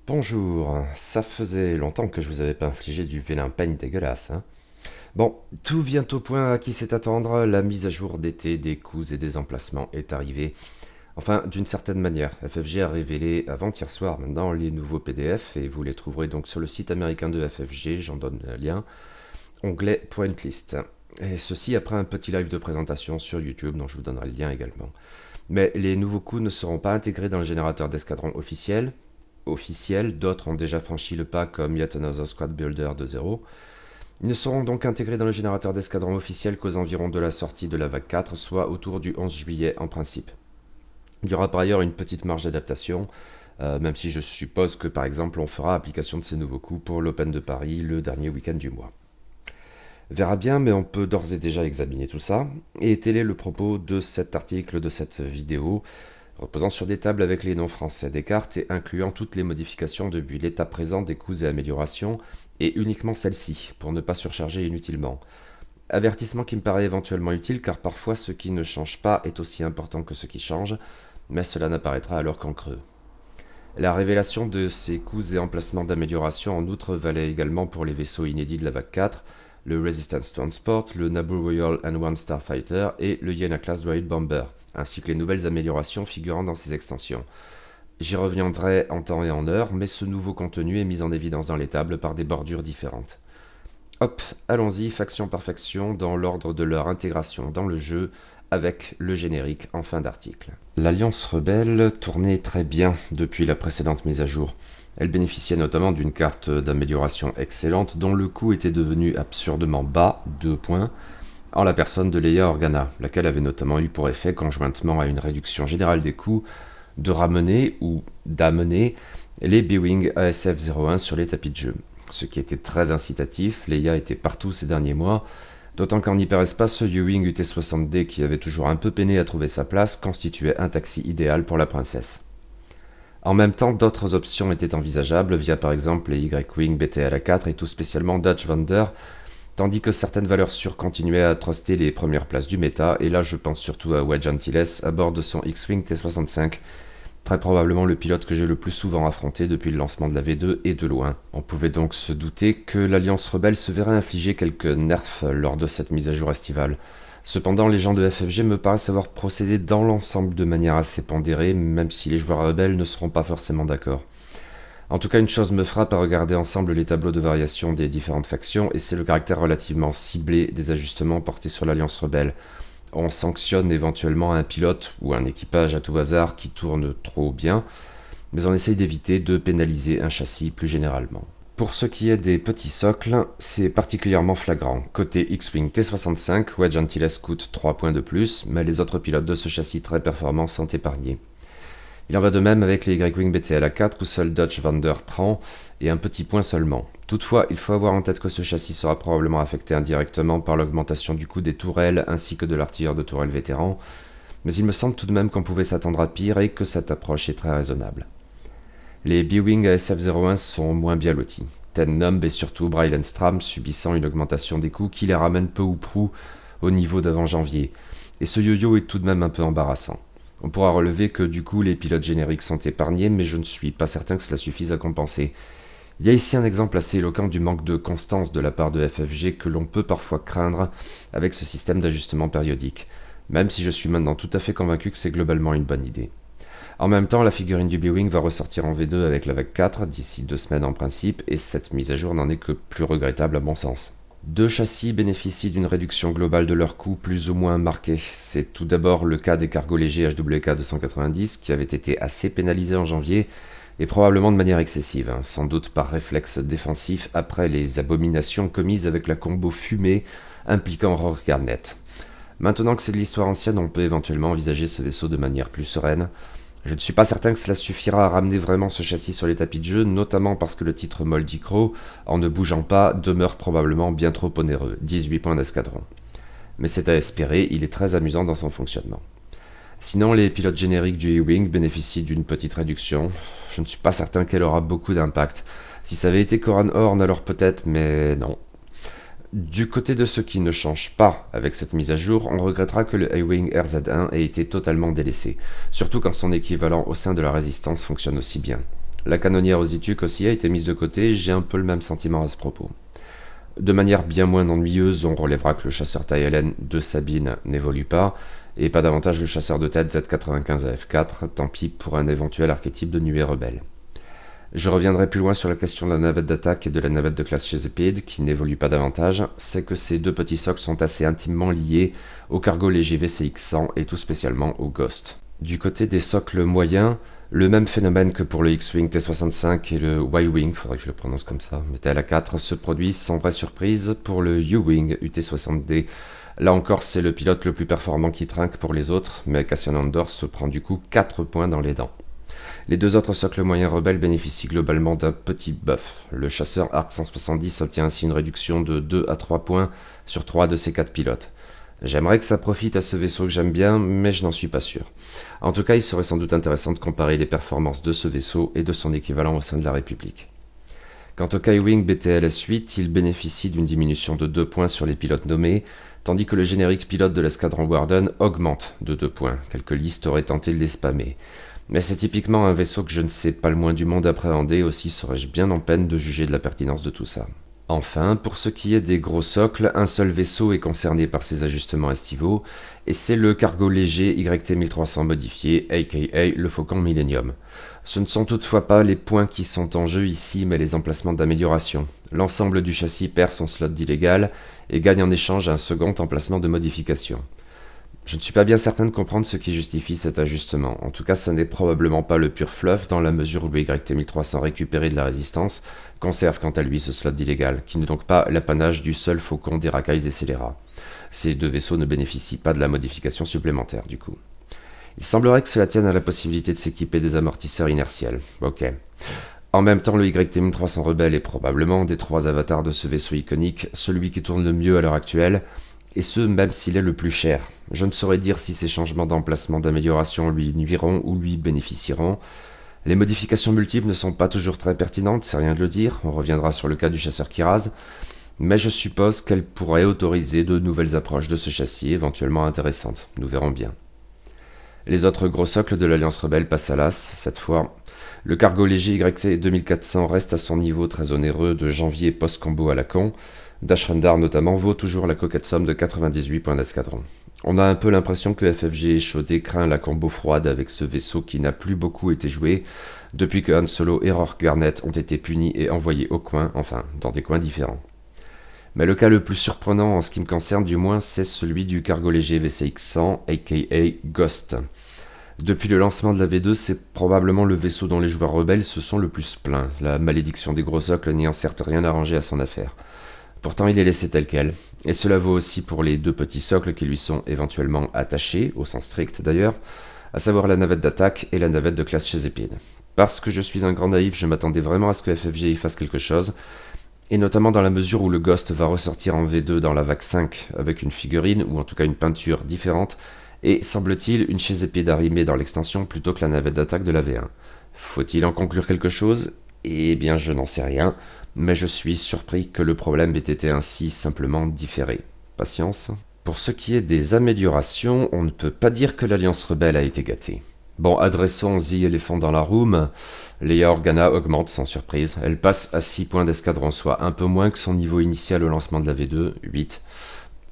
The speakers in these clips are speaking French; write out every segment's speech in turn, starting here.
Bonjour, ça faisait longtemps que je vous avais pas infligé du vilain peigne dégueulasse, hein. Bon, tout vient au point à qui sait attendre, la mise à jour d'été des coûts et des emplacements est arrivée. Enfin, d'une certaine manière, FFG a révélé avant-hier soir maintenant les nouveaux PDF et vous les trouverez donc sur le site américain de FFG, j'en donne le lien, onglet Point List. Et ceci après un petit live de présentation sur YouTube dont je vous donnerai le lien également. Mais les nouveaux coûts ne seront pas intégrés dans le générateur d'escadron officiel, d'autres ont déjà franchi le pas comme Yet Another Squad Builder 2.0. Ils ne seront donc intégrés dans le générateur d'escadron officiel qu'aux environs de la sortie de la vague 4, soit autour du 11 juillet en principe. Il y aura par ailleurs une petite marge d'adaptation, même si je suppose que par exemple on fera application de ces nouveaux coûts pour l'Open de Paris le dernier week-end du mois. Verra bien, mais on peut d'ores et déjà examiner tout ça. Et tel est le propos de cet article, de cette vidéo, reposant sur des tables avec les noms français des cartes et incluant toutes les modifications depuis l'état présent des coûts et améliorations, et uniquement celles-ci, pour ne pas surcharger inutilement. Avertissement qui me paraît éventuellement utile, car parfois ce qui ne change pas est aussi important que ce qui change, mais cela n'apparaîtra alors qu'en creux. La révélation de ces coûts et emplacements d'amélioration en outre valait également pour les vaisseaux inédits de la vague 4, le Resistance Transport, le Naboo Royal N1 Starfighter et le Yenna Class Droid Bomber, ainsi que les nouvelles améliorations figurant dans ces extensions. J'y reviendrai en temps et en heure, mais ce nouveau contenu est mis en évidence dans les tables par des bordures différentes. Hop, allons-y, faction par faction, dans l'ordre de leur intégration dans le jeu, avec le générique en fin d'article. L'Alliance Rebelle tournait très bien depuis la précédente mise à jour. Elle bénéficiait notamment d'une carte d'amélioration excellente dont le coût était devenu absurdement bas, 2 points, en la personne de Leia Organa, laquelle avait notamment eu pour effet, conjointement à une réduction générale des coûts, de ramener ou d'amener les B-Wing ASF-01 sur les tapis de jeu. Ce qui était très incitatif, Leia était partout ces derniers mois, d'autant qu'en hyperespace, ce U-Wing UT-60D qui avait toujours un peu peiné à trouver sa place constituait un taxi idéal pour la princesse. En même temps, d'autres options étaient envisageables via par exemple les Y-Wing BTLA4 et tout spécialement Dutch Vander, tandis que certaines valeurs sûres continuaient à truster les premières places du méta, et là je pense surtout à Wedge Antilles à bord de son X-Wing T-65, très probablement le pilote que j'ai le plus souvent affronté depuis le lancement de la V2 et de loin. On pouvait donc se douter que l'Alliance Rebelle se verrait infliger quelques nerfs lors de cette mise à jour estivale. Cependant, les gens de FFG me paraissent avoir procédé dans l'ensemble de manière assez pondérée, même si les joueurs rebelles ne seront pas forcément d'accord. En tout cas, une chose me frappe à regarder ensemble les tableaux de variation des différentes factions, et c'est le caractère relativement ciblé des ajustements portés sur l'Alliance Rebelle. On sanctionne éventuellement un pilote ou un équipage à tout hasard qui tourne trop bien, mais on essaye d'éviter de pénaliser un châssis plus généralement. Pour ce qui est des petits socles, c'est particulièrement flagrant. Côté X-Wing T-65, Wedge Antilles coûte 3 points de plus, mais les autres pilotes de ce châssis très performants sont épargnés. Il en va de même avec les Y-Wing BTLA4 où seul Dutch Vander prend, et un petit point seulement. Toutefois, il faut avoir en tête que ce châssis sera probablement affecté indirectement par l'augmentation du coût des tourelles ainsi que de l'artilleur de tourelles vétéran, mais il me semble tout de même qu'on pouvait s'attendre à pire et que cette approche est très raisonnable. Les B-Wing ASF-01 sont moins bien lotis. Ten Numb et surtout Brylenstram subissant une augmentation des coûts qui les ramène peu ou prou au niveau d'avant janvier, et ce yo-yo est tout de même un peu embarrassant. On pourra relever que du coup les pilotes génériques sont épargnés, mais je ne suis pas certain que cela suffise à compenser. Il y a ici un exemple assez éloquent du manque de constance de la part de FFG que l'on peut parfois craindre avec ce système d'ajustement périodique, même si je suis maintenant tout à fait convaincu que c'est globalement une bonne idée. En même temps, la figurine du B-Wing va ressortir en V2 avec la vague 4 d'ici 2 semaines en principe, et cette mise à jour n'en est que plus regrettable à mon sens. Deux châssis bénéficient d'une réduction globale de leur coût plus ou moins marquée. C'est tout d'abord le cas des cargos légers HWK 290 qui avaient été assez pénalisés en janvier, et probablement de manière excessive, sans doute par réflexe défensif après les abominations commises avec la combo fumée impliquant Rogue Garnet. Maintenant que c'est de l'histoire ancienne, on peut éventuellement envisager ce vaisseau de manière plus sereine. Je ne suis pas certain que cela suffira à ramener vraiment ce châssis sur les tapis de jeu, notamment parce que le titre Moldy Crow, en ne bougeant pas, demeure probablement bien trop onéreux, 18 points d'escadron. Mais c'est à espérer, il est très amusant dans son fonctionnement. Sinon, les pilotes génériques du E-Wing bénéficient d'une petite réduction. Je ne suis pas certain qu'elle aura beaucoup d'impact. Si ça avait été Corran Horn, alors peut-être, mais non. Du côté de ceux qui ne changent pas avec cette mise à jour, on regrettera que le A-Wing RZ1 ait été totalement délaissé, surtout quand son équivalent au sein de la résistance fonctionne aussi bien. La canonnière Osituk aussi a été mise de côté, j'ai un peu le même sentiment à ce propos. De manière bien moins ennuyeuse, on relèvera que le chasseur taille Hélène de Sabine n'évolue pas, et pas davantage le chasseur de tête Z95 à F4, tant pis pour un éventuel archétype de nuée rebelle. Je reviendrai plus loin sur la question de la navette d'attaque et de la navette de classe chez Épide, qui n'évolue pas davantage, c'est que ces deux petits socles sont assez intimement liés au cargo léger VCX-100 et tout spécialement au Ghost. Du côté des socles moyens, le même phénomène que pour le X-Wing T65 et le Y-Wing, faudrait que je le prononce comme ça, mais TL4 se produit sans vraie surprise pour le U-Wing UT60D. Là encore, c'est le pilote le plus performant qui trinque pour les autres, mais Cassian Andor se prend du coup 4 points dans les dents. Les deux autres socles moyens rebelles bénéficient globalement d'un petit buff. Le chasseur Arc 170 obtient ainsi une réduction de 2 à 3 points sur 3 de ses 4 pilotes. J'aimerais que ça profite à ce vaisseau que j'aime bien, mais je n'en suis pas sûr. En tout cas, il serait sans doute intéressant de comparer les performances de ce vaisseau et de son équivalent au sein de la République. Quant au Kai-Wing BTLS 8, il bénéficie d'une diminution de 2 points sur les pilotes nommés, tandis que le générique pilote de l'escadron Warden augmente de 2 points. Quelques listes auraient tenté de les spammer. Mais c'est typiquement un vaisseau que je ne sais pas le moins du monde appréhender, aussi serais-je bien en peine de juger de la pertinence de tout ça. Enfin, pour ce qui est des gros socles, un seul vaisseau est concerné par ces ajustements estivaux, et c'est le cargo léger YT-1300 modifié, aka le Faucon Millennium. Ce ne sont toutefois pas les points qui sont en jeu ici, mais les emplacements d'amélioration. L'ensemble du châssis perd son slot d'illégal, et gagne en échange un second emplacement de modification. Je ne suis pas bien certain de comprendre ce qui justifie cet ajustement. En tout cas, ça n'est probablement pas le pur fluff, dans la mesure où le YT-1300 récupéré de la résistance conserve quant à lui ce slot d'illégal, qui n'est donc pas l'apanage du seul Faucon des racailles des scélérats. Ces deux vaisseaux ne bénéficient pas de la modification supplémentaire, du coup. Il semblerait que cela tienne à la possibilité de s'équiper des amortisseurs inertiels. Ok. En même temps, le YT-1300 Rebelle est probablement, des trois avatars de ce vaisseau iconique, celui qui tourne le mieux à l'heure actuelle, et ce même s'il est le plus cher. Je ne saurais dire si ces changements d'emplacement d'amélioration lui nuiront ou lui bénéficieront. Les modifications multiples ne sont pas toujours très pertinentes, c'est rien de le dire, on reviendra sur le cas du chasseur Kiraz, mais je suppose qu'elle pourrait autoriser de nouvelles approches de ce châssis éventuellement intéressantes, nous verrons bien. Les autres gros socles de l'Alliance Rebelle passent à l'as, cette fois. Le cargo léger YT 2400 reste à son niveau très onéreux de janvier post-combo à la con. Dashrendar notamment vaut toujours la coquette somme de 98 points d'escadron. On a un peu l'impression que FFG échaudé craint la combo froide avec ce vaisseau qui n'a plus beaucoup été joué depuis que Han Solo et Rourke Garnet ont été punis et envoyés au coin, enfin dans des coins différents. Mais le cas le plus surprenant en ce qui me concerne du moins, c'est celui du cargo léger VCX-100, aka Ghost. Depuis le lancement de la V2, c'est probablement le vaisseau dont les joueurs rebelles se sont le plus plaints, la malédiction des gros socles n'ayant certes rien arrangé à son affaire. Pourtant, il est laissé tel quel, et cela vaut aussi pour les deux petits socles qui lui sont éventuellement attachés, au sens strict d'ailleurs, à savoir la navette d'attaque et la navette de classe chez Épide. Parce que je suis un grand naïf, je m'attendais vraiment à ce que FFG y fasse quelque chose, et notamment dans la mesure où le Ghost va ressortir en V2 dans la vague 5, avec une figurine, ou en tout cas une peinture différente, et semble-t-il une chez Épide arrimée dans l'extension plutôt que la navette d'attaque de la V1. Faut-il en conclure quelque chose ? Eh bien, je n'en sais rien, mais je suis surpris que le problème ait été ainsi simplement différé. Patience. Pour ce qui est des améliorations, on ne peut pas dire que l'Alliance Rebelle a été gâtée. Bon, adressons The Elephant dans la room. Leia Organa augmente sans surprise. Elle passe à 6 points d'escadron, soit un peu moins que son niveau initial au lancement de la V2, 8.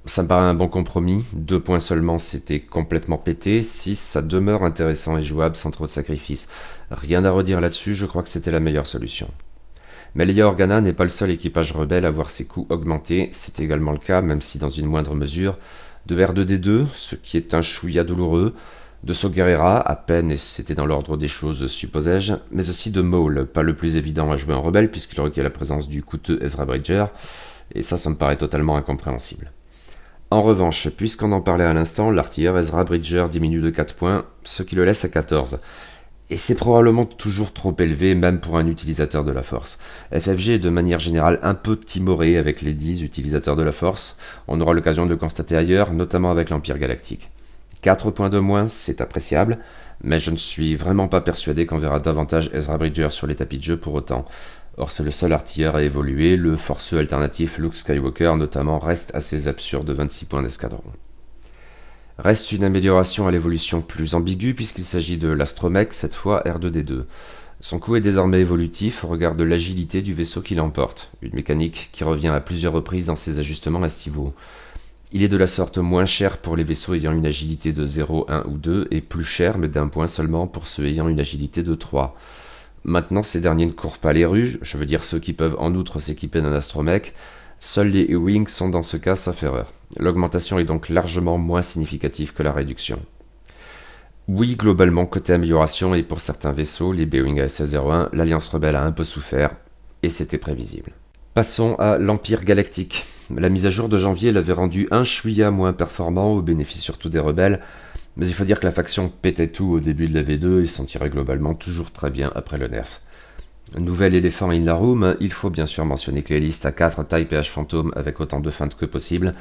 Ça me paraît un bon compromis. 2 points seulement, c'était complètement pété. 6, ça demeure intéressant et jouable sans trop de sacrifices. Rien à redire là-dessus, je crois que c'était la meilleure solution. Mais Leia Organa n'est pas le seul équipage rebelle à voir ses coûts augmenter. C'est également le cas, même si dans une moindre mesure, de R2D2, ce qui est un chouïa douloureux, de Saw Gerrera, à peine, et c'était dans l'ordre des choses, supposais-je, mais aussi de Maul, pas le plus évident à jouer en rebelle, puisqu'il requiert la présence du coûteux Ezra Bridger, et ça me paraît totalement incompréhensible. En revanche, puisqu'on en parlait à l'instant, l'artilleur Ezra Bridger diminue de 4 points, ce qui le laisse à 14. Et c'est probablement toujours trop élevé, même pour un utilisateur de la Force. FFG est de manière générale un peu timoré avec les 10 utilisateurs de la Force. On aura l'occasion de le constater ailleurs, notamment avec l'Empire Galactique. 4 points de moins, c'est appréciable, mais je ne suis vraiment pas persuadé qu'on verra davantage Ezra Bridger sur les tapis de jeu pour autant. Or, c'est le seul artilleur à évoluer, le forceux alternatif Luke Skywalker notamment reste à ses absurdes 26 points d'escadron. Reste une amélioration à l'évolution plus ambiguë puisqu'il s'agit de l'astromech, cette fois R2D2. Son coût est désormais évolutif au regard de l'agilité du vaisseau qui l'emporte, une mécanique qui revient à plusieurs reprises dans ses ajustements estivaux. Il est de la sorte moins cher pour les vaisseaux ayant une agilité de 0, 1 ou 2 et plus cher mais d'un point seulement pour ceux ayant une agilité de 3. Maintenant, ces derniers ne courent pas les rues, je veux dire ceux qui peuvent en outre s'équiper d'un astromech. Seuls les E-Wings sont dans ce cas sauf erreur. L'augmentation est donc largement moins significative que la réduction. Oui, globalement, côté amélioration et pour certains vaisseaux, les B-Wing ASF-01, l'Alliance Rebelle a un peu souffert, et c'était prévisible. Passons à l'Empire Galactique. La mise à jour de janvier l'avait rendu un chouïa moins performant, au bénéfice surtout des rebelles, mais il faut dire que la faction pétait tout au début de la V2 et s'en tirait globalement toujours très bien après le nerf. Nouvel éléphant in la room, il faut bien sûr mentionner que les listes à 4 taille PH Phantom avec autant de feintes que possible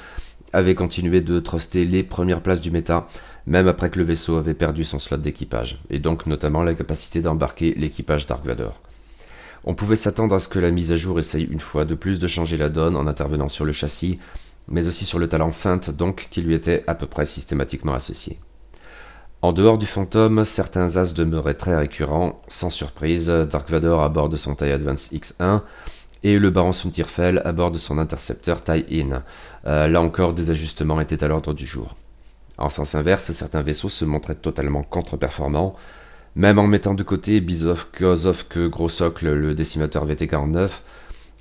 avaient continué de truster les premières places du méta, même après que le vaisseau avait perdu son slot d'équipage, et donc notamment la capacité d'embarquer l'équipage Dark Vador. On pouvait s'attendre à ce que la mise à jour essaye une fois de plus de changer la donne en intervenant sur le châssis, mais aussi sur le talent feinte donc qui lui était à peu près systématiquement associé. En dehors du fantôme, certains as demeuraient très récurrents, sans surprise, Dark Vador à bord de son TIE Advance X1 et le baron Suntirfel à bord de son intercepteur TIE-In. Là encore, des ajustements étaient à l'ordre du jour. En sens inverse, certains vaisseaux se montraient totalement contre-performants, même en mettant de côté Bizov, Kozov, Gros Socle, le décimateur VT-49,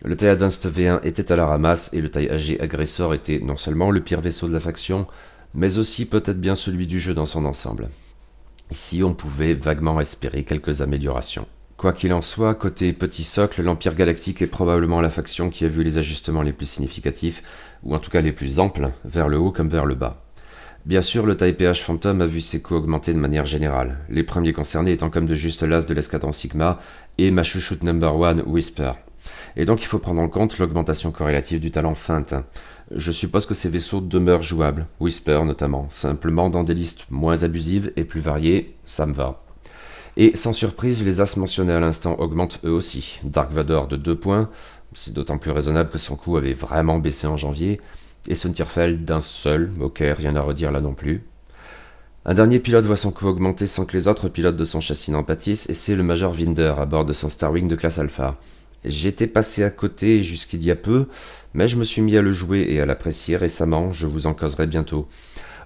le TIE Advanced V1 était à la ramasse et le TIE AG Agressor était non seulement le pire vaisseau de la faction, mais aussi peut-être bien celui du jeu dans son ensemble. Ici, on pouvait vaguement espérer quelques améliorations. Quoi qu'il en soit, côté petit socle, l'Empire Galactique est probablement la faction qui a vu les ajustements les plus significatifs, ou en tout cas les plus amples, vers le haut comme vers le bas. Bien sûr, le TIE PH Phantom a vu ses coûts augmenter de manière générale, les premiers concernés étant comme de juste l'as de l'escadron Sigma et ma chouchoute number 1 Whisper. Et donc il faut prendre en compte l'augmentation corrélative du talent feinte. Je suppose que ces vaisseaux demeurent jouables, Whisper notamment, simplement dans des listes moins abusives et plus variées, ça me va. Et sans surprise, les as mentionnés à l'instant augmentent eux aussi. Dark Vador de 2 points, c'est d'autant plus raisonnable que son coût avait vraiment baissé en janvier, et Suntirfel d'un seul, ok, rien à redire là non plus. Un dernier pilote voit son coût augmenter sans que les autres pilotes de son châssis n'en pâtissent, et c'est le Major Winder à bord de son Starwing de classe Alpha. J'étais passé à côté jusqu'il y a peu, mais je me suis mis à le jouer et à l'apprécier récemment, je vous en causerai bientôt.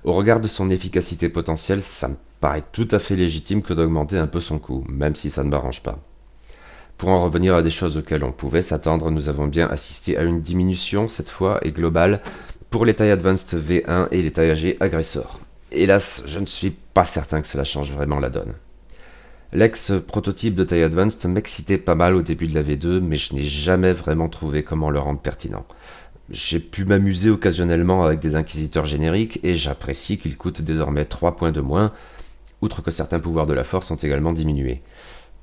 Au regard de son efficacité potentielle, ça me paraît tout à fait légitime que d'augmenter un peu son coût, même si ça ne m'arrange pas. Pour en revenir à des choses auxquelles on pouvait s'attendre, nous avons bien assisté à une diminution, cette fois, et globale, pour les TIE Advanced V1 et les TIE AG Agressor. Hélas, je ne suis pas certain que cela change vraiment la donne. L'ex-prototype de TIE Advanced m'excitait pas mal au début de la V2, mais je n'ai jamais vraiment trouvé comment le rendre pertinent. J'ai pu m'amuser occasionnellement avec des inquisiteurs génériques, et j'apprécie qu'ils coûtent désormais 3 points de moins, outre que certains pouvoirs de la force ont également diminué.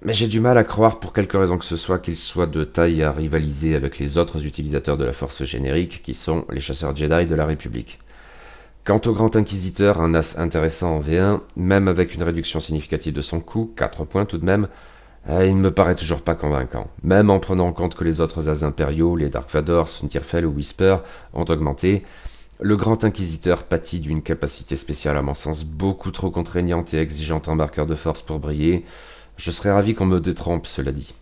Mais j'ai du mal à croire pour quelque raison que ce soit qu'ils soient de taille à rivaliser avec les autres utilisateurs de la force générique qui sont les chasseurs Jedi de la République. Quant au Grand Inquisiteur, un as intéressant en V1, même avec une réduction significative de son coût, 4 points tout de même, il ne me paraît toujours pas convaincant, même en prenant en compte que les autres as impériaux, les Dark Vador, Suntirfel ou Whisper, ont augmenté. Le Grand Inquisiteur pâtit d'une capacité spéciale à mon sens beaucoup trop contraignante et exigeante en marqueur de force pour briller. Je serais ravi qu'on me détrompe, cela dit.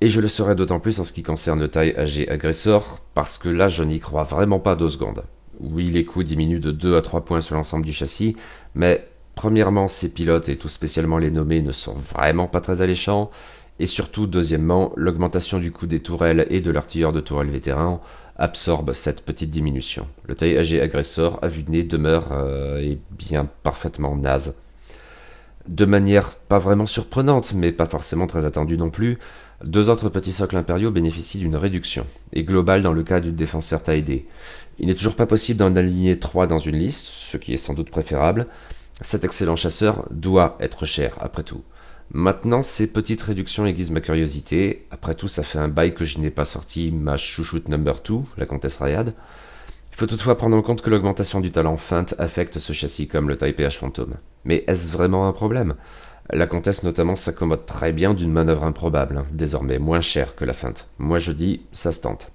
Et je le serais d'autant plus en ce qui concerne le TIE AG Agressor, parce que là je n'y crois vraiment pas 2 secondes. Oui, les coûts diminuent de 2 à 3 points sur l'ensemble du châssis, mais premièrement, ces pilotes, et tout spécialement les nommés, ne sont vraiment pas très alléchants, et surtout, deuxièmement, l'augmentation du coût des tourelles et de l'artilleur de tourelles vétéran absorbe cette petite diminution. Le TIE AG Agressor, à vue de nez, demeure et bien parfaitement naze. De manière pas vraiment surprenante, mais pas forcément très attendue non plus, 2 autres petits socles impériaux bénéficient d'une réduction, et globale dans le cas du défenseur TIE-D. Il n'est toujours pas possible d'en aligner 3 dans une liste, ce qui est sans doute préférable. Cet excellent chasseur doit être cher, après tout. Maintenant, ces petites réductions aiguisent ma curiosité. Après tout, ça fait un bail que je n'ai pas sorti ma chouchoute number 2, la comtesse Ryad. Il faut toutefois prendre en compte que l'augmentation du talent feinte affecte ce châssis comme le TIE PH Phantom. Mais est-ce vraiment un problème ? La comtesse notamment s'accommode très bien d'une manœuvre improbable, désormais moins chère que la feinte. Moi je dis, ça se tente.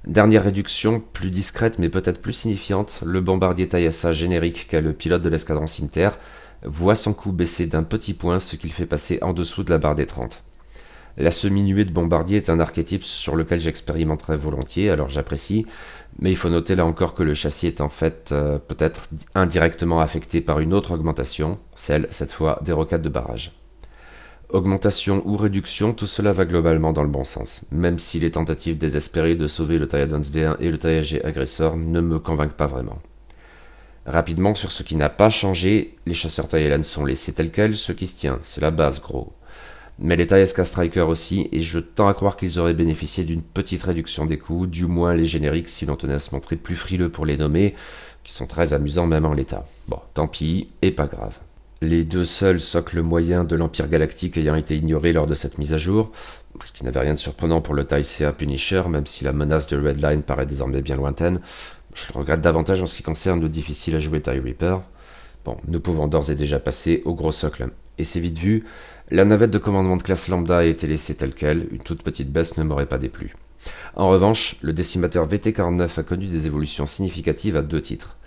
Dernière réduction, plus discrète mais peut-être plus signifiante, le bombardier TIE SA générique qu'a le pilote de l'escadron Cimetière voit son coût baisser d'un petit point, ce qui le fait passer en dessous de la barre des 30. La semi-nuée de bombardier est un archétype sur lequel j'expérimenterai volontiers, alors j'apprécie, mais il faut noter là encore que le châssis est en fait peut-être indirectement affecté par une autre augmentation, celle, cette fois, des rocades de barrage. Augmentation ou réduction, tout cela va globalement dans le bon sens, même si les tentatives désespérées de sauver le TIE Advance V1 et le TIE AG Aggressor ne me convainquent pas vraiment. Rapidement, sur ce qui n'a pas changé, les chasseurs TIE LN sont laissés tels quels, ce qui se tient, c'est la base gros. Mais les TIE SK Striker aussi, et je tends à croire qu'ils auraient bénéficié d'une petite réduction des coûts, du moins les génériques si l'on tenait à se montrer plus frileux pour les nommer, qui sont très amusants même en l'état. Bon, tant pis, et pas grave. Les deux seuls socles moyens de l'Empire Galactique ayant été ignorés lors de cette mise à jour, ce qui n'avait rien de surprenant pour le TIE CA Punisher, même si la menace de Redline paraît désormais bien lointaine, je le regrette davantage en ce qui concerne le difficile à jouer TIE Reaper. Bon, nous pouvons d'ores et déjà passer au gros socle. Et c'est vite vu, la navette de commandement de classe lambda a été laissée telle qu'elle, une toute petite baisse ne m'aurait pas déplu. En revanche, le décimateur VT-49 a connu des évolutions significatives à 2 titres.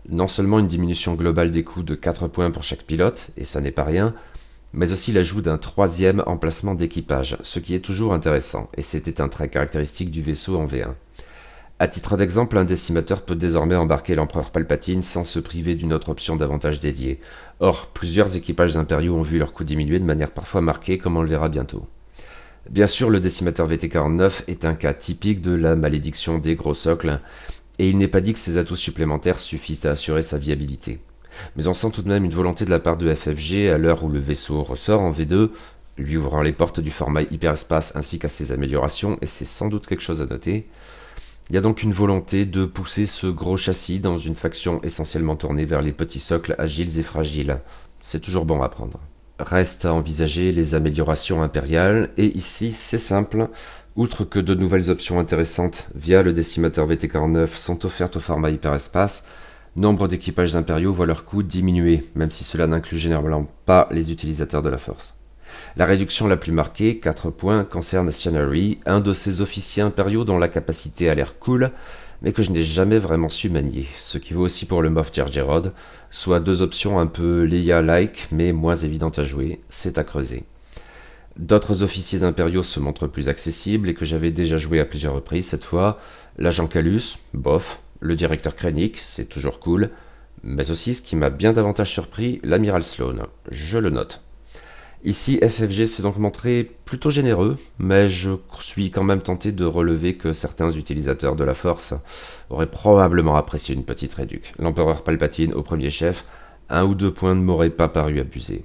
Non seulement une diminution globale des coûts de 4 points pour chaque pilote, et ça n'est pas rien, mais aussi l'ajout d'un 3e emplacement d'équipage, ce qui est toujours intéressant, et c'était un trait caractéristique du vaisseau en V1. À titre d'exemple, un décimateur peut désormais embarquer l'empereur Palpatine sans se priver d'une autre option davantage dédiée. Or, plusieurs équipages impériaux ont vu leur coût diminuer de manière parfois marquée, comme on le verra bientôt. Bien sûr, le décimateur VT-49 est un cas typique de la malédiction des gros socles, et il n'est pas dit que ces atouts supplémentaires suffisent à assurer sa viabilité. Mais on sent tout de même une volonté de la part de FFG, à l'heure où le vaisseau ressort en V2, lui ouvrant les portes du format hyperespace ainsi qu'à ses améliorations, et c'est sans doute quelque chose à noter. Il y a donc une volonté de pousser ce gros châssis dans une faction essentiellement tournée vers les petits socles agiles et fragiles. C'est toujours bon à prendre. Reste à envisager les améliorations impériales, et ici c'est simple. Outre que de nouvelles options intéressantes via le décimateur VT-49 sont offertes au format hyperespace, nombre d'équipages impériaux voient leur coût diminuer, même si cela n'inclut généralement pas les utilisateurs de la force. La réduction la plus marquée, 4 points, concerne Cianary, un de ces officiers impériaux dont la capacité a l'air cool, mais que je n'ai jamais vraiment su manier, ce qui vaut aussi pour le Moff Jerjerrod, soit 2 options un peu Leia-like, mais moins évidentes à jouer, c'est à creuser. D'autres officiers impériaux se montrent plus accessibles et que j'avais déjà joué à plusieurs reprises cette fois, l'agent Calus, bof, le directeur Krennic, c'est toujours cool, mais aussi ce qui m'a bien davantage surpris, l'amiral Sloane, je le note. Ici, FFG s'est donc montré plutôt généreux, mais je suis quand même tenté de relever que certains utilisateurs de la Force auraient probablement apprécié une petite réduc. L'empereur Palpatine au premier chef, 1 ou 2 points ne m'auraient pas paru abusés.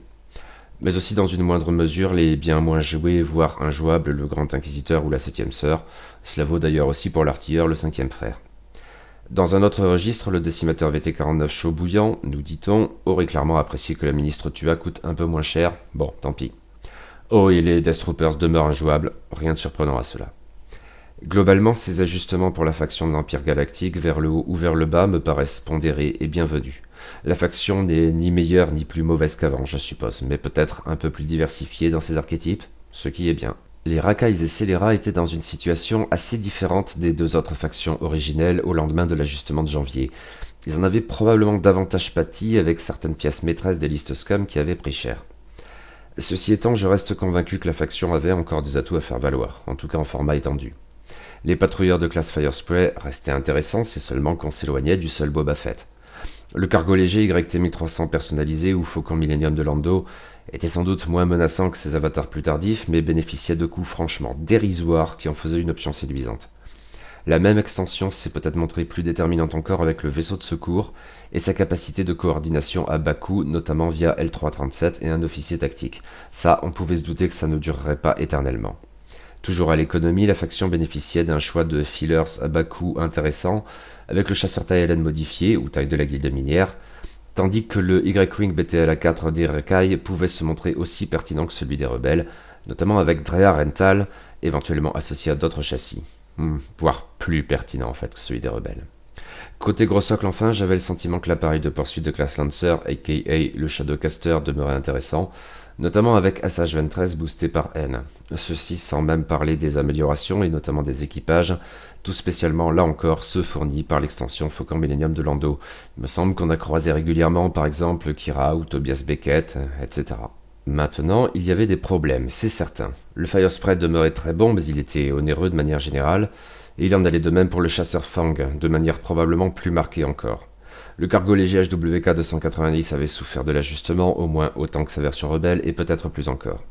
Mais aussi dans une moindre mesure les bien moins joués, voire injouables, le Grand Inquisiteur ou la 7ème Sœur. Cela vaut d'ailleurs aussi pour l'artilleur, le 5e frère. Dans un autre registre, le décimateur VT-49 chaud bouillant, nous dit-on, aurait clairement apprécié que la ministre Tua coûte un peu moins cher. Bon, tant pis. Oh, et les Death Troopers demeurent injouables, rien de surprenant à cela. Globalement, ces ajustements pour la faction de l'Empire Galactique vers le haut ou vers le bas me paraissent pondérés et bienvenus. La faction n'est ni meilleure ni plus mauvaise qu'avant, je suppose, mais peut-être un peu plus diversifiée dans ses archétypes, ce qui est bien. Les racailles et scélérats étaient dans une situation assez différente des 2 autres factions originelles au lendemain de l'ajustement de janvier. Ils en avaient probablement davantage pâti avec certaines pièces maîtresses des listes scum qui avaient pris cher. Ceci étant, je reste convaincu que la faction avait encore des atouts à faire valoir, en tout cas en format étendu. Les patrouilleurs de classe Firespray restaient intéressants, c'est seulement qu'on s'éloignait du seul Boba Fett. Le cargo léger YT-1300 personnalisé ou Faucon Millennium de Lando était sans doute moins menaçant que ses avatars plus tardifs, mais bénéficiait de coûts franchement dérisoires qui en faisaient une option séduisante. La même extension s'est peut-être montrée plus déterminante encore avec le vaisseau de secours et sa capacité de coordination à bas coût, notamment via L337 et un officier tactique. Ça, on pouvait se douter que ça ne durerait pas éternellement. Toujours à l'économie, la faction bénéficiait d'un choix de fillers à bas coût intéressant, avec le chasseur TIE LN modifié, ou taille de la guilde minière, tandis que le Y-Wing BTLA-4 des Racailles pouvait se montrer aussi pertinent que celui des rebelles, notamment avec Drea Rental, éventuellement associé à d'autres châssis. Voire plus pertinent en fait que celui des rebelles. Côté gros socle enfin, j'avais le sentiment que l'appareil de poursuite de classe Lancer, aka le Shadowcaster, demeurait intéressant, notamment avec SH-23 boosté par N. Ceci sans même parler des améliorations et notamment des équipages, tout spécialement là encore ceux fournis par l'extension Faucon Millenium de Lando. Il me semble qu'on a croisé régulièrement par exemple Kira ou Tobias Beckett, etc. Maintenant, il y avait des problèmes, c'est certain. Le Fire Spray demeurait très bon, mais il était onéreux de manière générale, et il en allait de même pour le chasseur Fang, de manière probablement plus marquée encore. Le cargo léger HWK 290 avait souffert de l'ajustement, au moins autant que sa version rebelle, et peut-être plus encore.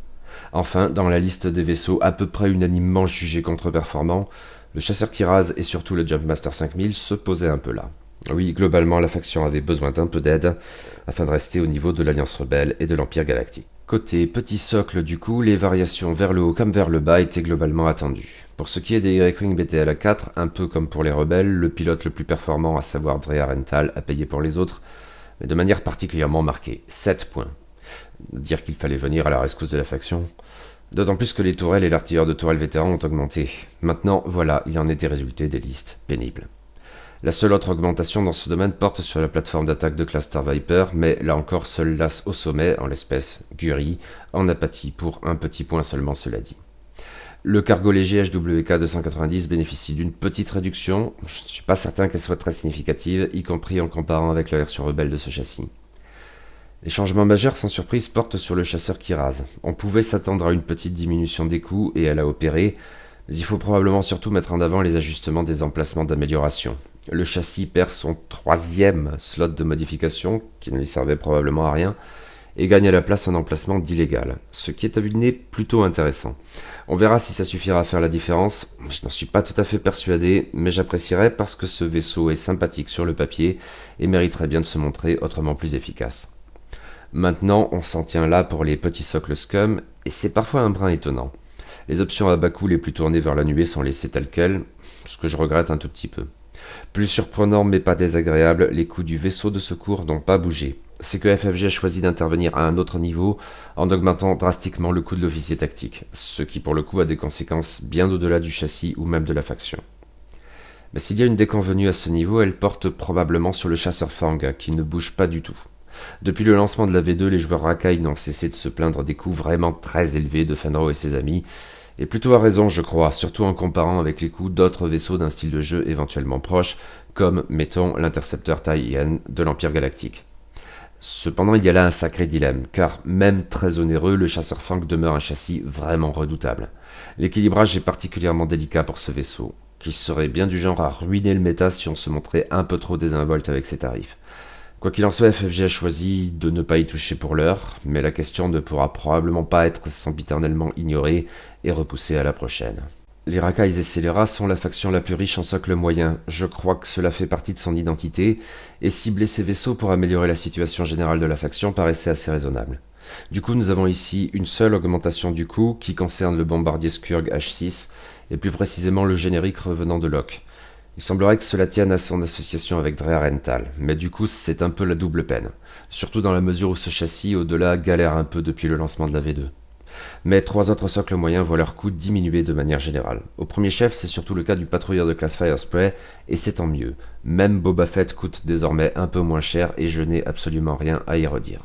Enfin, dans la liste des vaisseaux à peu près unanimement jugés contre-performants, le chasseur Kiraz et surtout le Jumpmaster 5000 se posaient un peu là. Oui, globalement, la faction avait besoin d'un peu d'aide afin de rester au niveau de l'Alliance Rebelle et de l'Empire Galactique. Côté petit socle du coup, les variations vers le haut comme vers le bas étaient globalement attendues. Pour ce qui est des Y-Wing BTLA-4, un peu comme pour les rebelles, le pilote le plus performant, à savoir Drea Rental, a payé pour les autres, mais de manière particulièrement marquée, 7 points. Dire qu'il fallait venir à la rescousse de la faction. D'autant plus que les tourelles et l'artilleur de tourelle vétéran ont augmenté. Maintenant, voilà, il en était résulté des listes pénibles. La seule autre augmentation dans ce domaine porte sur la plateforme d'attaque de classe Star Viper, mais là encore seul l'as au sommet, en l'espèce Guri, en apathie pour un petit point seulement cela dit. Le cargo léger HWK 290 bénéficie d'une petite réduction, je ne suis pas certain qu'elle soit très significative, y compris en comparant avec la version rebelle de ce châssis. Les changements majeurs sans surprise portent sur le chasseur Kiraz. On pouvait s'attendre à une petite diminution des coûts et elle a opéré, mais il faut probablement surtout mettre en avant les ajustements des emplacements d'amélioration. Le châssis perd son 3e slot de modification, qui ne lui servait probablement à rien, et gagne à la place un emplacement d'illégal, ce qui est à vue de nez plutôt intéressant. On verra si ça suffira à faire la différence, je n'en suis pas tout à fait persuadé, mais j'apprécierais parce que ce vaisseau est sympathique sur le papier et mériterait bien de se montrer autrement plus efficace. Maintenant, on s'en tient là pour les petits socles scum, et c'est parfois un brin étonnant. Les options à bas coût les plus tournées vers la nuée sont laissées telles quelles, ce que je regrette un tout petit peu. Plus surprenant mais pas désagréable, les coûts du vaisseau de secours n'ont pas bougé. C'est que FFG a choisi d'intervenir à un autre niveau en augmentant drastiquement le coût de l'officier tactique, ce qui pour le coup a des conséquences bien au-delà du châssis ou même de la faction. Mais s'il y a une déconvenue à ce niveau, elle porte probablement sur le chasseur Fang, qui ne bouge pas du tout. Depuis le lancement de la V2, les joueurs racailles n'ont cessé de se plaindre des coûts vraiment très élevés de Fenro et ses amis, et plutôt à raison je crois, surtout en comparant avec les coûts d'autres vaisseaux d'un style de jeu éventuellement proche, comme, mettons, l'intercepteur Taiyan de l'Empire Galactique. Cependant, il y a là un sacré dilemme, car même très onéreux, le chasseur Fang demeure un châssis vraiment redoutable. L'équilibrage est particulièrement délicat pour ce vaisseau, qui serait bien du genre à ruiner le méta si on se montrait un peu trop désinvolte avec ses tarifs. Quoi qu'il en soit, FFG a choisi de ne pas y toucher pour l'heure, mais la question ne pourra probablement pas être sempiternellement ignorée et repoussée à la prochaine. Les racailles et scélérats sont la faction la plus riche en socle moyen, je crois que cela fait partie de son identité, et cibler ces vaisseaux pour améliorer la situation générale de la faction paraissait assez raisonnable. Du coup, nous avons ici une seule augmentation du coût qui concerne le bombardier Skurg H6, et plus précisément le générique revenant de Locke. Il semblerait que cela tienne à son association avec Drea Rental, mais du coup c'est un peu la double peine, surtout dans la mesure où ce châssis au-delà galère un peu depuis le lancement de la V2. Mais 3 autres socles moyens voient leur coût diminuer de manière générale. Au premier chef, c'est surtout le cas du patrouilleur de classe Fire Spray, et c'est tant mieux. Même Boba Fett coûte désormais un peu moins cher et je n'ai absolument rien à y redire.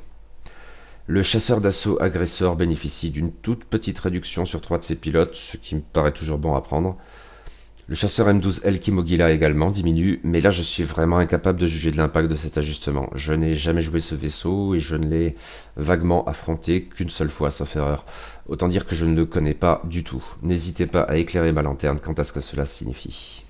Le chasseur d'assaut agresseur bénéficie d'une toute petite réduction sur 3 de ses pilotes, ce qui me paraît toujours bon à prendre. Le chasseur M12 Kimogila également diminue, mais là je suis vraiment incapable de juger de l'impact de cet ajustement. Je n'ai jamais joué ce vaisseau et je ne l'ai vaguement affronté qu'une seule fois, sauf erreur. Autant dire que je ne le connais pas du tout. N'hésitez pas à éclairer ma lanterne quant à ce que cela signifie.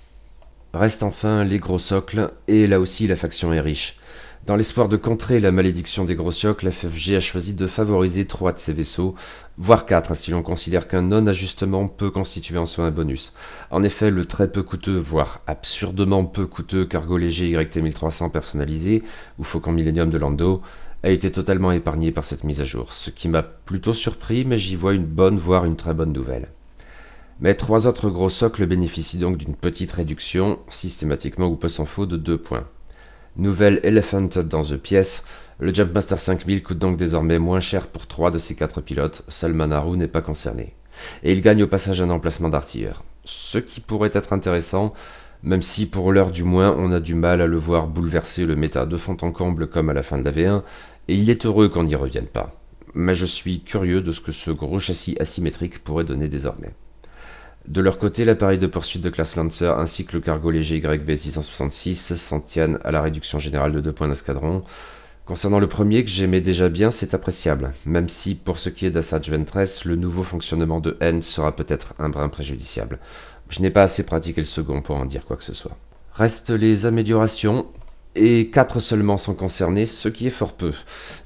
Reste enfin les gros socles, et là aussi la faction est riche. Dans l'espoir de contrer la malédiction des gros socles, FFG a choisi de favoriser 3 de ses vaisseaux, voire 4 si l'on considère qu'un non-ajustement peut constituer en soi un bonus. En effet, le très peu coûteux, voire absurdement peu coûteux cargo léger YT-1300 personnalisé, ou Faucon Millenium de Lando, a été totalement épargné par cette mise à jour, ce qui m'a plutôt surpris, mais j'y vois une bonne, voire une très bonne nouvelle. Mais 3 autres gros socles bénéficient donc d'une petite réduction, systématiquement ou peu s'en faut, de 2 points. Nouvelle Elephant dans The Pièce, le Jumpmaster 5000 coûte donc désormais moins cher pour 3 de ses 4 pilotes, seul Manaru n'est pas concerné. Et il gagne au passage un emplacement d'artilleur. Ce qui pourrait être intéressant, même si pour l'heure du moins on a du mal à le voir bouleverser le méta de fond en comble comme à la fin de la V1, et il est heureux qu'on n'y revienne pas. mais je suis curieux de ce que ce gros châssis asymétrique pourrait donner désormais. De leur côté, l'appareil de poursuite de classe Lancer ainsi que le cargo léger YV666 s'en tiennent à la réduction générale de 2 points d'escadron. Concernant le premier, que j'aimais déjà bien, c'est appréciable, même si pour ce qui est d'Assage Ventress, le nouveau fonctionnement de N sera peut-être un brin préjudiciable. Je n'ai pas assez pratiqué le second pour en dire quoi que ce soit. Restent les améliorations, et 4 seulement sont concernés, ce qui est fort peu.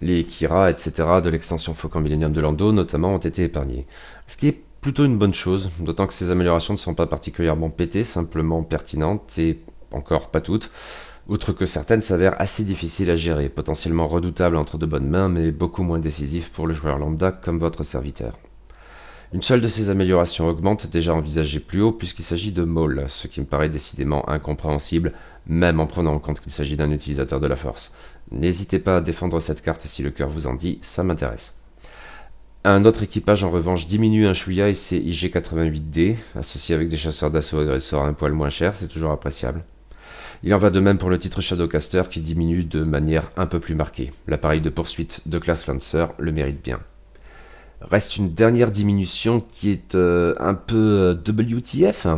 Les Kira, etc. de l'extension Faucon Millennium de Lando notamment ont été épargnés. Ce qui est plutôt une bonne chose, d'autant que ces améliorations ne sont pas particulièrement pétées, simplement pertinentes, et encore pas toutes. Outre que certaines s'avèrent assez difficiles à gérer, potentiellement redoutables entre de bonnes mains, mais beaucoup moins décisives pour le joueur lambda comme votre serviteur. Une seule de ces améliorations augmente, déjà envisagée plus haut, puisqu'il s'agit de Maul, ce qui me paraît décidément incompréhensible, même en prenant en compte qu'il s'agit d'un utilisateur de la force. N'hésitez pas à défendre cette carte si le cœur vous en dit, ça m'intéresse. Un autre équipage en revanche diminue un chouïa et c'est IG-88D, associé avec des chasseurs d'assaut agresseurs un poil moins chers, c'est toujours appréciable. Il en va de même pour le titre Shadowcaster qui diminue de manière un peu plus marquée. L'appareil de poursuite de classe Lancer le mérite bien. Reste une dernière diminution qui est un peu WTF.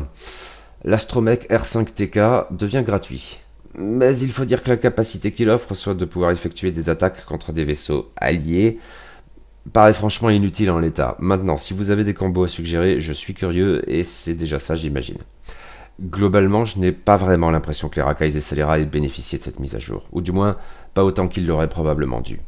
L'Astromech R5TK devient gratuit. Mais il faut dire que la capacité qu'il offre, soit de pouvoir effectuer des attaques contre des vaisseaux alliés, paraît franchement inutile en l'état. Maintenant, si vous avez des combos à suggérer, je suis curieux et c'est déjà ça j'imagine. Globalement, je n'ai pas vraiment l'impression que les Rakai et Salera aient bénéficié de cette mise à jour, ou du moins pas autant qu'ils l'auraient probablement dû.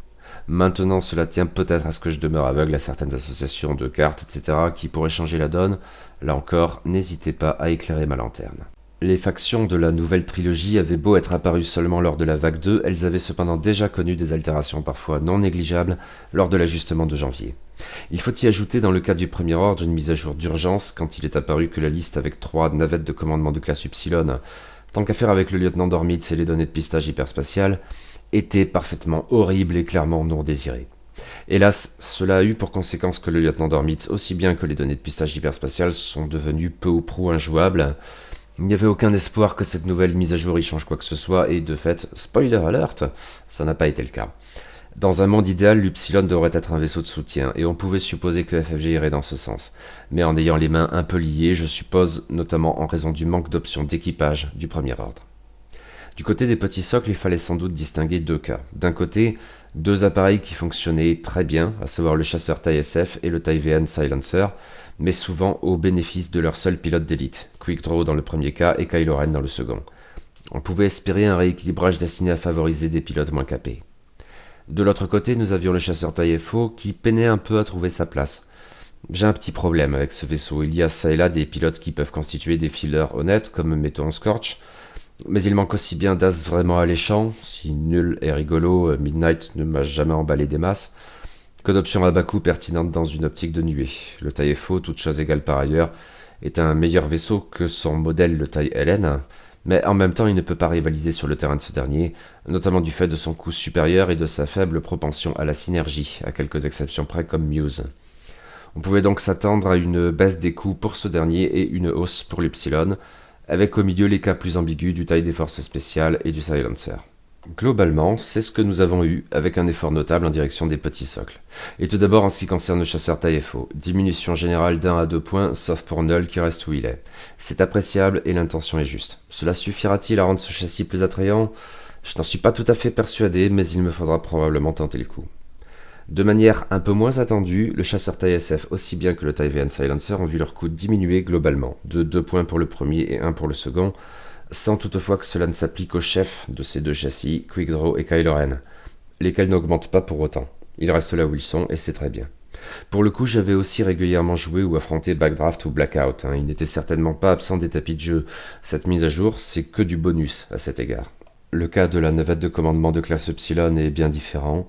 Maintenant, cela tient peut-être à ce que je demeure aveugle à certaines associations de cartes, etc., qui pourraient changer la donne. Là encore, n'hésitez pas à éclairer ma lanterne. Les factions de la nouvelle trilogie avaient beau être apparues seulement lors de la vague 2, elles avaient cependant déjà connu des altérations parfois non négligeables lors de l'ajustement de janvier. Il faut y ajouter dans le cas du premier ordre une mise à jour d'urgence quand il est apparu que la liste avec 3 navettes de commandement de classe Upsilon, tant qu'à faire avec le lieutenant Dormitz et les données de pistage hyperspatial, était parfaitement horrible et clairement non désirée. Hélas, cela a eu pour conséquence que le lieutenant Dormitz, aussi bien que les données de pistage hyperspatial, sont devenues peu ou prou injouables. Il n'y avait aucun espoir que cette nouvelle mise à jour y change quoi que ce soit, et de fait, spoiler alert, ça n'a pas été le cas. Dans un monde idéal, l'Upsilon devrait être un vaisseau de soutien, et on pouvait supposer que FFG irait dans ce sens. Mais en ayant les mains un peu liées, je suppose, notamment en raison du manque d'options d'équipage du premier ordre. Du côté des petits socles, il fallait sans doute distinguer 2 cas. D'un côté, 2 appareils qui fonctionnaient très bien, à savoir le chasseur TIE SF et le TIE VN Silencer, mais souvent au bénéfice de leur seul pilote d'élite, Quick Draw dans le premier cas et Kylo Ren dans le second. On pouvait espérer un rééquilibrage destiné à favoriser des pilotes moins capés. De l'autre côté, nous avions le chasseur TIE FO qui peinait un peu à trouver sa place. J'ai un petit problème avec ce vaisseau, il y a ça et là des pilotes qui peuvent constituer des fillers honnêtes, comme mettons Scorch, mais il manque aussi bien d'as vraiment alléchants, si nul et rigolo, Midnight ne m'a jamais emballé des masses, que d'options à bas coût pertinentes dans une optique de nuée. Le TIE FO, toute chose égale par ailleurs, est un meilleur vaisseau que son modèle le TIE LN, mais en même temps il ne peut pas rivaliser sur le terrain de ce dernier, notamment du fait de son coût supérieur et de sa faible propension à la synergie, à quelques exceptions près comme Muse. On pouvait donc s'attendre à une baisse des coûts pour ce dernier et une hausse pour l'Upsilon, avec au milieu les cas plus ambigus du TIE des forces spéciales et du Silencer. Globalement, c'est ce que nous avons eu, avec un effort notable en direction des petits socles. Et tout d'abord en ce qui concerne le chasseur TIE FO, diminution générale d'1 à 2 points, sauf pour Null qui reste où il est. C'est appréciable et l'intention est juste. Cela suffira-t-il à rendre ce châssis plus attrayant ? Je n'en suis pas tout à fait persuadé, mais il me faudra probablement tenter le coup. De manière un peu moins attendue, le chasseur TIE SF aussi bien que le TIE VN Silencer ont vu leur coût diminuer globalement, de 2 points pour le premier et 1 pour le second, sans toutefois que cela ne s'applique au chef de ces 2 châssis, Quick Draw et Kylo Ren, lesquels n'augmentent pas pour autant. Ils restent là où ils sont et c'est très bien. Pour le coup, j'avais aussi régulièrement joué ou affronté Backdraft ou Blackout, il n'était certainement pas absent des tapis de jeu. Cette mise à jour, c'est que du bonus à cet égard. Le cas de la navette de commandement de classe Epsilon est bien différent.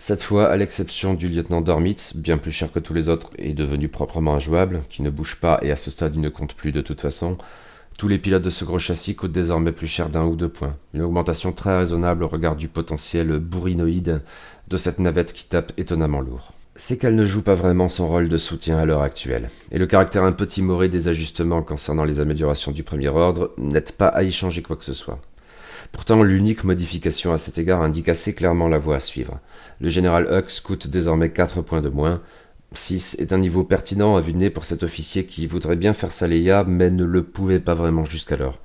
Cette fois, à l'exception du lieutenant Dormitz, bien plus cher que tous les autres et devenu proprement injouable, qui ne bouge pas et à ce stade il ne compte plus de toute façon, tous les pilotes de ce gros châssis coûtent désormais plus cher d'1 ou 2 points. Une augmentation très raisonnable au regard du potentiel bourrinoïde de cette navette qui tape étonnamment lourd. C'est qu'elle ne joue pas vraiment son rôle de soutien à l'heure actuelle, et le caractère un peu timoré des ajustements concernant les améliorations du premier ordre n'aide pas à y changer quoi que ce soit. Pourtant, l'unique modification à cet égard indique assez clairement la voie à suivre. Le général Hux coûte désormais 4 points de moins. 6 est un niveau pertinent à vue de nez pour cet officier qui voudrait bien faire sa Leia, mais ne le pouvait pas vraiment jusqu'alors.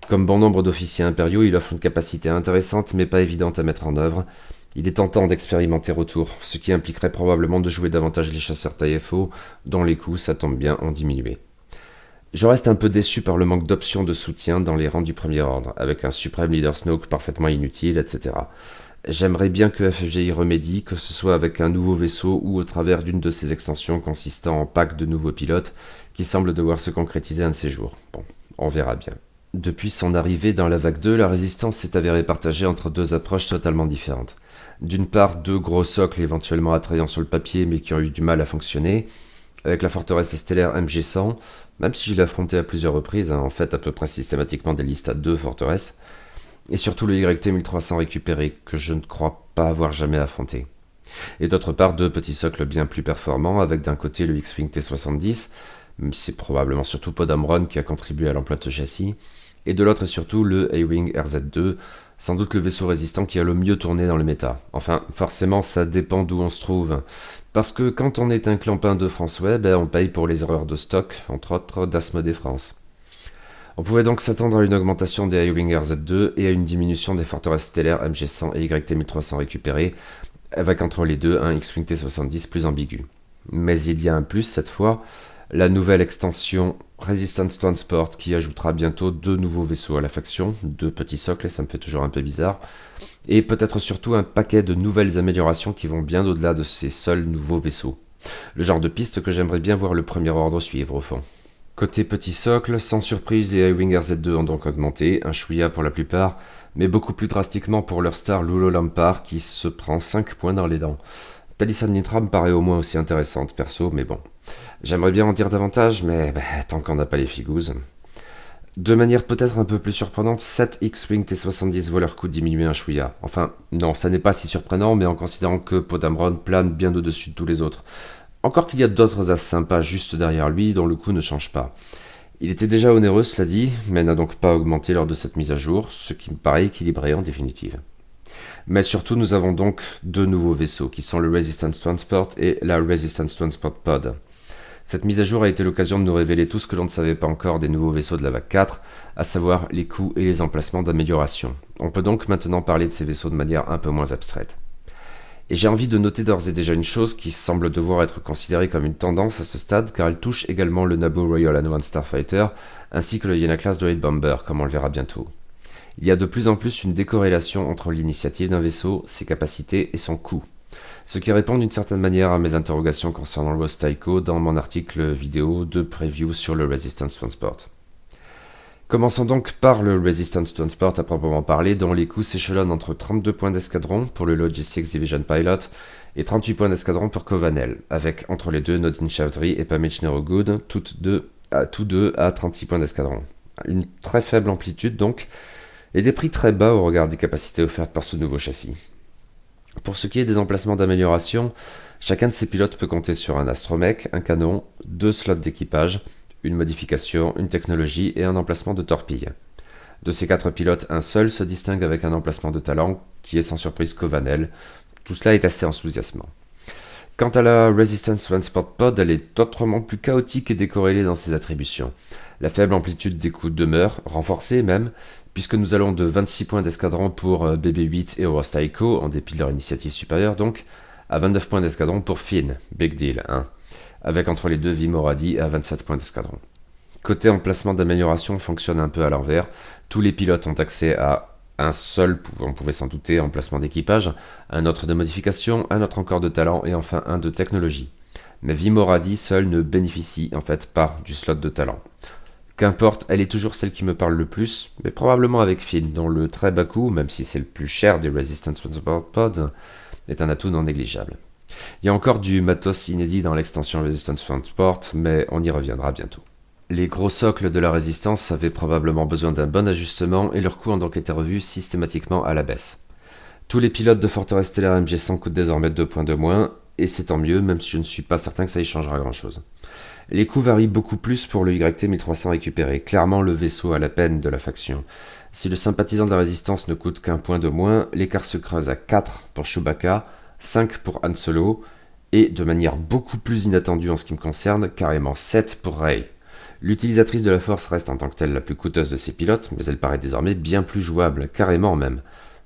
Comme bon nombre d'officiers impériaux, il offre une capacité intéressante mais pas évidente à mettre en œuvre. Il est tentant d'expérimenter autour, ce qui impliquerait probablement de jouer davantage les chasseurs TIFO, dont les coûts, ça tombe bien, ont diminué. Je reste un peu déçu par le manque d'options de soutien dans les rangs du premier ordre, avec un suprême leader Snoke parfaitement inutile, etc. J'aimerais bien que FFG y remédie, que ce soit avec un nouveau vaisseau ou au travers d'une de ses extensions consistant en pack de nouveaux pilotes, qui semble devoir se concrétiser un de ces jours. Bon, on verra bien. Depuis son arrivée dans la vague 2, la résistance s'est avérée partagée entre deux approches totalement différentes. D'une part, deux gros socles éventuellement attrayants sur le papier mais qui ont eu du mal à fonctionner, avec la forteresse stellaire MG100, même si je l'ai affronté à plusieurs reprises, en fait à peu près systématiquement des listes à deux forteresses, et surtout le YT-1300 récupéré, que je ne crois pas avoir jamais affronté. Et d'autre part, deux petits socles bien plus performants, avec d'un côté le X-Wing T70, c'est probablement surtout Podamron qui a contribué à l'emploi de ce châssis, et de l'autre et surtout le A-Wing RZ2, sans doute le vaisseau résistant qui a le mieux tourné dans le méta. Enfin, forcément, ça dépend d'où on se trouve. Parce que quand on est un clampin de France Web, on paye pour les erreurs de stock, entre autres d'Asmodée France. On pouvait donc s'attendre à une augmentation des A-Wing RZ2 et à une diminution des forteresses stellaires MG100 et YT-1300 récupérées, avec entre les deux un X-Wing T70 plus ambigu. Mais il y a un plus cette fois, la nouvelle extension Resistance Transport qui ajoutera bientôt deux nouveaux vaisseaux à la faction, deux petits socles, et ça me fait toujours un peu bizarre, et peut-être surtout un paquet de nouvelles améliorations qui vont bien au-delà de ces seuls nouveaux vaisseaux. Le genre de piste que j'aimerais bien voir le premier ordre suivre au fond. Côté petit socle, sans surprise, les A-Wing RZ2 ont donc augmenté, un chouïa pour la plupart, mais beaucoup plus drastiquement pour leur star Lulo Lampard qui se prend 5 points dans les dents. Talissa Nitra me paraît au moins aussi intéressante perso, mais bon. J'aimerais bien en dire davantage, mais tant qu'on n'a pas les figouses. De manière peut-être un peu plus surprenante, 7 X-Wing T70 voient leur coût diminuer un chouïa. Enfin, non, ça n'est pas si surprenant, mais en considérant que Podamron plane bien au-dessus de tous les autres. Encore qu'il y a d'autres as sympas juste derrière lui, dont le coût ne change pas. Il était déjà onéreux, cela dit, mais n'a donc pas augmenté lors de cette mise à jour, ce qui me paraît équilibré en définitive. Mais surtout, nous avons donc deux nouveaux vaisseaux, qui sont le Resistance Transport et la Resistance Transport Pod. Cette mise à jour a été l'occasion de nous révéler tout ce que l'on ne savait pas encore des nouveaux vaisseaux de la vague 4, à savoir les coûts et les emplacements d'amélioration. On peut donc maintenant parler de ces vaisseaux de manière un peu moins abstraite. Et j'ai envie de noter d'ores et déjà une chose qui semble devoir être considérée comme une tendance à ce stade, car elle touche également le Naboo Royal Anu Starfighter, ainsi que le Yenna-class Droid Bomber, comme on le verra bientôt. Il y a de plus en plus une décorrélation entre l'initiative d'un vaisseau, ses capacités et son coût. Ce qui répond d'une certaine manière à mes interrogations concernant le Lost Tycho dans mon article vidéo de preview sur le Resistance Transport. Commençons donc par le Resistance Transport à proprement parler, dont les coûts s'échelonnent entre 32 points d'escadron pour le Logistics Division Pilot et 38 points d'escadron pour Covanel, avec entre les deux Nodin Chowdhury et Pamich Nerogood, tous deux à 36 points d'escadron. Une très faible amplitude donc, et des prix très bas au regard des capacités offertes par ce nouveau châssis. Pour ce qui est des emplacements d'amélioration, chacun de ces pilotes peut compter sur un astromech, un canon, deux slots d'équipage, une modification, une technologie et un emplacement de torpille. De ces 4 pilotes, un seul se distingue avec un emplacement de talent, qui est sans surprise Covanel. Tout cela est assez enthousiasmant. Quant à la Resistance Transport Pod, elle est autrement plus chaotique et décorrélée dans ses attributions. La faible amplitude des coups demeure, renforcée même, puisque nous allons de 26 points d'escadron pour BB-8 et Lost Tycho, en dépit de leur initiative supérieure donc, à 29 points d'escadron pour Finn, big deal, hein, avec entre les deux Vimoradi à 27 points d'escadron. Côté emplacement d'amélioration fonctionne un peu à l'envers, tous les pilotes ont accès à un seul, on pouvait s'en douter, emplacement d'équipage, un autre de modification, un autre encore de talent et enfin un de technologie. Mais Vimoradi seule ne bénéficie en fait pas du slot de talent. Qu'importe, elle est toujours celle qui me parle le plus, mais probablement avec Finn, dont le très bas coût, même si c'est le plus cher des Resistance Transport Pods, est un atout non négligeable. Il y a encore du matos inédit dans l'extension Resistance Transport, mais on y reviendra bientôt. Les gros socles de la résistance avaient probablement besoin d'un bon ajustement et leurs coûts ont donc été revus systématiquement à la baisse. Tous les pilotes de forteresse stellaire MG100 coûtent désormais 2 points de moins, et c'est tant mieux, même si je ne suis pas certain que ça y changera grand-chose. Les coûts varient beaucoup plus pour le YT 1300 récupéré, clairement le vaisseau à la peine de la faction. Si le sympathisant de la résistance ne coûte qu'un point de moins, l'écart se creuse à 4 pour Chewbacca, 5 pour Han Solo, et de manière beaucoup plus inattendue en ce qui me concerne, carrément 7 pour Rey. L'utilisatrice de la Force reste en tant que telle la plus coûteuse de ses pilotes, mais elle paraît désormais bien plus jouable, carrément même.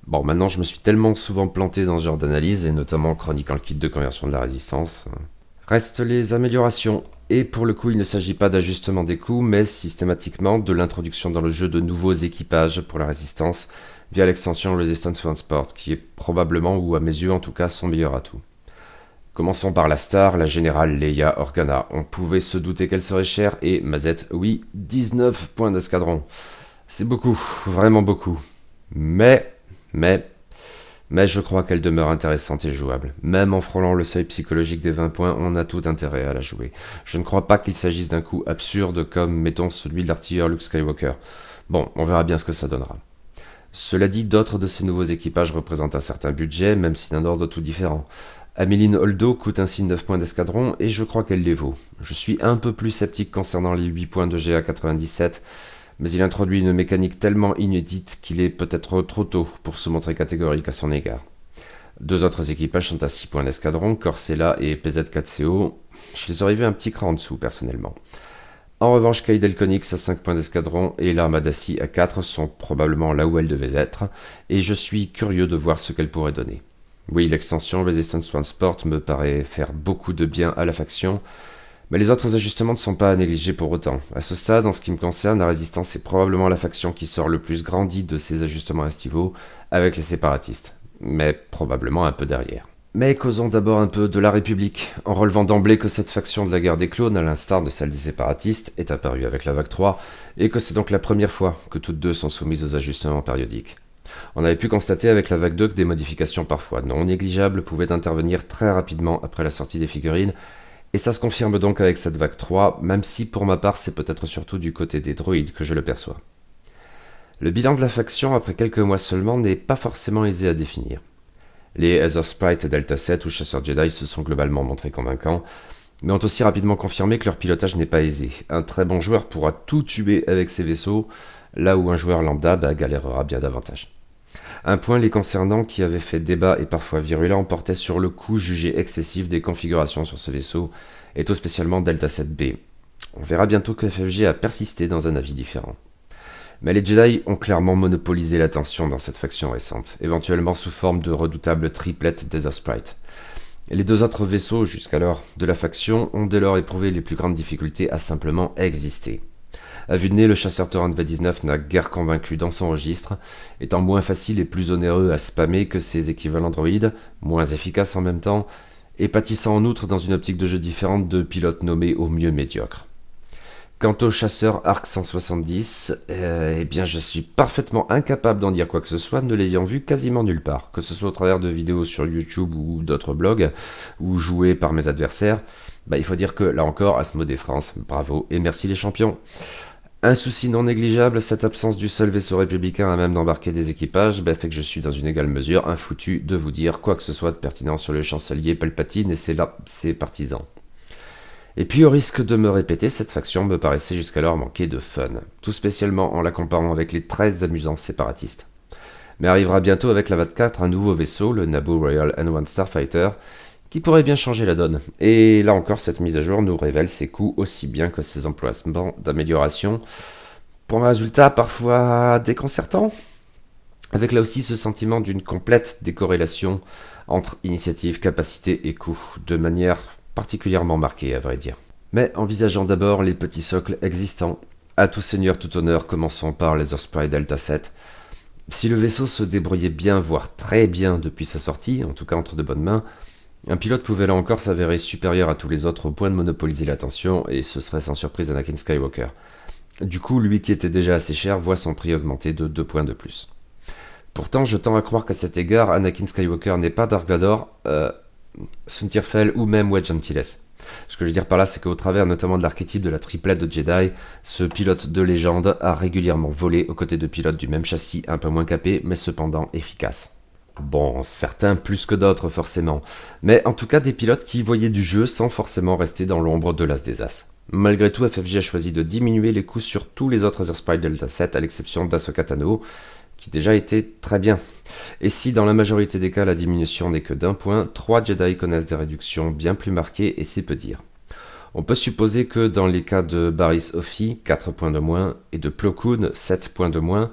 Bon, maintenant je me suis tellement souvent planté dans ce genre d'analyse, et notamment en chroniquant le kit de conversion de la résistance. Restent les améliorations, et pour le coup il ne s'agit pas d'ajustement des coûts, mais systématiquement de l'introduction dans le jeu de nouveaux équipages pour la résistance, via l'extension Resistance Transport, qui est probablement, ou à mes yeux en tout cas, son meilleur atout. Commençons par la star, la générale Leia Organa. On pouvait se douter qu'elle serait chère, et Mazette, oui, 19 points d'escadron. C'est beaucoup, vraiment beaucoup. Mais je crois qu'elle demeure intéressante et jouable. Même en frôlant le seuil psychologique des 20 points, on a tout intérêt à la jouer. Je ne crois pas qu'il s'agisse d'un coup absurde comme, mettons, celui de l'artilleur Luke Skywalker. Bon, on verra bien ce que ça donnera. Cela dit, d'autres de ces nouveaux équipages représentent un certain budget, même si d'un ordre tout différent. Améline Holdo coûte ainsi 9 points d'escadron, et je crois qu'elle les vaut. Je suis un peu plus sceptique concernant les 8 points de GA97, mais il introduit une mécanique tellement inédite qu'il est peut-être trop tôt pour se montrer catégorique à son égard. Deux autres équipages sont à 6 points d'escadron, Corcella et PZ4CO. Je les aurais vus un petit cran en dessous, personnellement. En revanche, Kaid Elkonix à 5 points d'escadron et l'Armada Sea à 4 sont probablement là où elles devaient être, et je suis curieux de voir ce qu'elles pourraient donner. Oui, l'extension Resistance Transport me paraît faire beaucoup de bien à la faction, mais les autres ajustements ne sont pas à négliger pour autant. À ce stade, en ce qui me concerne, la Résistance est probablement la faction qui sort le plus grandi de ces ajustements estivaux avec les séparatistes, mais probablement un peu derrière. Mais causons d'abord un peu de la République, en relevant d'emblée que cette faction de la guerre des clones, à l'instar de celle des séparatistes, est apparue avec la vague 3, et que c'est donc la première fois que toutes deux sont soumises aux ajustements périodiques. On avait pu constater avec la vague 2 que des modifications parfois non négligeables pouvaient intervenir très rapidement après la sortie des figurines, et ça se confirme donc avec cette vague 3, même si pour ma part c'est peut-être surtout du côté des droïdes que je le perçois. Le bilan de la faction après quelques mois seulement n'est pas forcément aisé à définir. Les Ether Sprite Delta 7 ou Chasseurs Jedi se sont globalement montrés convaincants, mais ont aussi rapidement confirmé que leur pilotage n'est pas aisé. Un très bon joueur pourra tout tuer avec ses vaisseaux, là où un joueur lambda galérera bien davantage. Un point les concernant qui avait fait débat et parfois virulent portait sur le coût jugé excessif des configurations sur ce vaisseau, et tout spécialement Delta 7B. On verra bientôt que FFG a persisté dans un avis différent. Mais les Jedi ont clairement monopolisé l'attention dans cette faction récente, éventuellement sous forme de redoutables triplettes Desert Sprite. Et les deux autres vaisseaux, jusqu'alors, de la faction ont dès lors éprouvé les plus grandes difficultés à simplement exister. À vue de nez, le chasseur Torrent V19 n'a guère convaincu dans son registre, étant moins facile et plus onéreux à spammer que ses équivalents droïdes, moins efficaces en même temps, et pâtissant en outre dans une optique de jeu différente de pilotes nommés au mieux médiocres. Quant au chasseur Arc 170, eh bien je suis parfaitement incapable d'en dire quoi que ce soit, ne l'ayant vu quasiment nulle part, que ce soit au travers de vidéos sur YouTube ou d'autres blogs, ou joué par mes adversaires. Il faut dire que, là encore, Asmodée France, bravo et merci les champions. Un souci non négligeable, cette absence du seul vaisseau républicain à même d'embarquer des équipages fait que je suis dans une égale mesure infoutu de vous dire quoi que ce soit de pertinent sur le chancelier Palpatine et ses partisans. Et puis au risque de me répéter, cette faction me paraissait jusqu'alors manquer de fun, tout spécialement en la comparant avec les très amusants séparatistes. Mais arrivera bientôt avec la VAD-4 un nouveau vaisseau, le Naboo Royal N1 Starfighter, qui pourrait bien changer la donne. Et là encore, cette mise à jour nous révèle ses coûts aussi bien que ses emplacements d'amélioration, pour un résultat parfois déconcertant, avec là aussi ce sentiment d'une complète décorrélation entre initiative, capacité et coût, de manière particulièrement marquée à vrai dire. Mais envisageons d'abord les petits socles existants. À tout seigneur, tout honneur, commençons par les Osprey Delta 7. Si le vaisseau se débrouillait bien, voire très bien depuis sa sortie, en tout cas entre de bonnes mains, un pilote pouvait là encore s'avérer supérieur à tous les autres au point de monopoliser l'attention, et ce serait sans surprise Anakin Skywalker. Du coup, lui qui était déjà assez cher voit son prix augmenter de 2 points de plus. Pourtant, je tends à croire qu'à cet égard, Anakin Skywalker n'est pas Dark Vador, Suntirfel ou même Wedge Antilles. Ce que je veux dire par là, c'est qu'au travers notamment de l'archétype de la triplette de Jedi, ce pilote de légende a régulièrement volé aux côtés de pilotes du même châssis un peu moins capés, mais cependant efficaces. Bon, certains plus que d'autres forcément, mais en tout cas des pilotes qui voyaient du jeu sans forcément rester dans l'ombre de l'as des as. Malgré tout, FFJ a choisi de diminuer les coûts sur tous les autres Airsprite Delta 7 à l'exception d'Ahsoka Tano, qui déjà était très bien. Et si dans la majorité des cas la diminution n'est que d'un point, 3 Jedi connaissent des réductions bien plus marquées et c'est peu dire. On peut supposer que dans les cas de Barriss Offee, 4 points de moins, et de Plo Koon, 7 points de moins,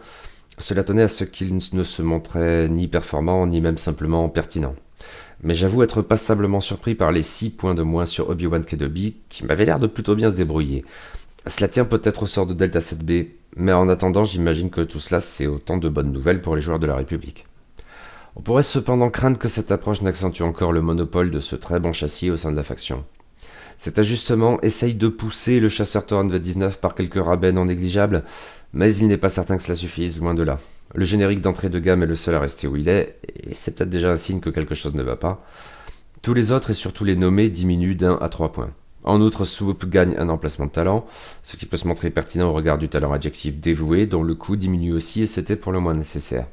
cela tenait à ce qu'il ne se montrait ni performant ni même simplement pertinent. Mais j'avoue être passablement surpris par les 6 points de moins sur Obi-Wan Kenobi, qui m'avait l'air de plutôt bien se débrouiller. Cela tient peut-être au sort de Delta 7B, mais en attendant j'imagine que tout cela c'est autant de bonnes nouvelles pour les joueurs de la République. On pourrait cependant craindre que cette approche n'accentue encore le monopole de ce très bon châssis au sein de la faction. Cet ajustement essaye de pousser le chasseur Tauren V19 par quelques rabais non négligeables, mais il n'est pas certain que cela suffise, loin de là. Le générique d'entrée de gamme est le seul à rester où il est, et c'est peut-être déjà un signe que quelque chose ne va pas. Tous les autres, et surtout les nommés, diminuent d'1 à 3 points. En outre, Swoop gagne un emplacement de talent, ce qui peut se montrer pertinent au regard du talent adjectif dévoué, dont le coût diminue aussi et c'était pour le moins nécessaire.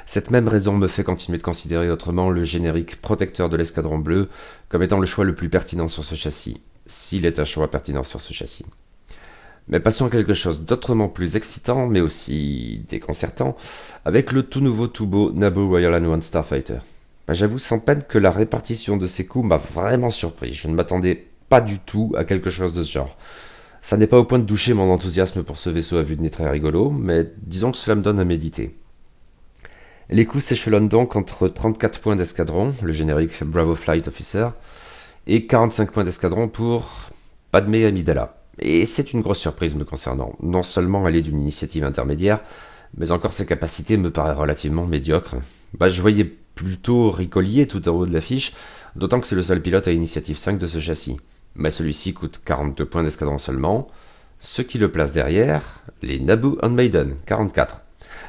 Cette même raison me fait continuer de considérer autrement le générique protecteur de l'escadron bleu comme étant le choix le plus pertinent sur ce châssis, s'il est un choix pertinent sur ce châssis. Mais passons à quelque chose d'autrement plus excitant, mais aussi déconcertant, avec le tout nouveau tout beau Naboo Royal One Starfighter. J'avoue sans peine que la répartition de ces coups m'a vraiment surpris, je ne m'attendais pas du tout à quelque chose de ce genre. Ça n'est pas au point de doucher mon enthousiasme pour ce vaisseau à vue de nez très rigolo, mais disons que cela me donne à méditer. Les coups s'échelonnent donc entre 34 points d'escadron, le générique Bravo Flight Officer, et 45 points d'escadron pour Padmé Amidala. Et c'est une grosse surprise me concernant. Non seulement elle est d'une initiative intermédiaire, mais encore ses capacités me paraissent relativement médiocres. Je voyais plutôt Ricolier tout en haut de l'affiche, d'autant que c'est le seul pilote à initiative 5 de ce châssis. Mais celui-ci coûte 42 points d'escadron seulement, ce qui le place derrière les Naboo Handmaiden, 44.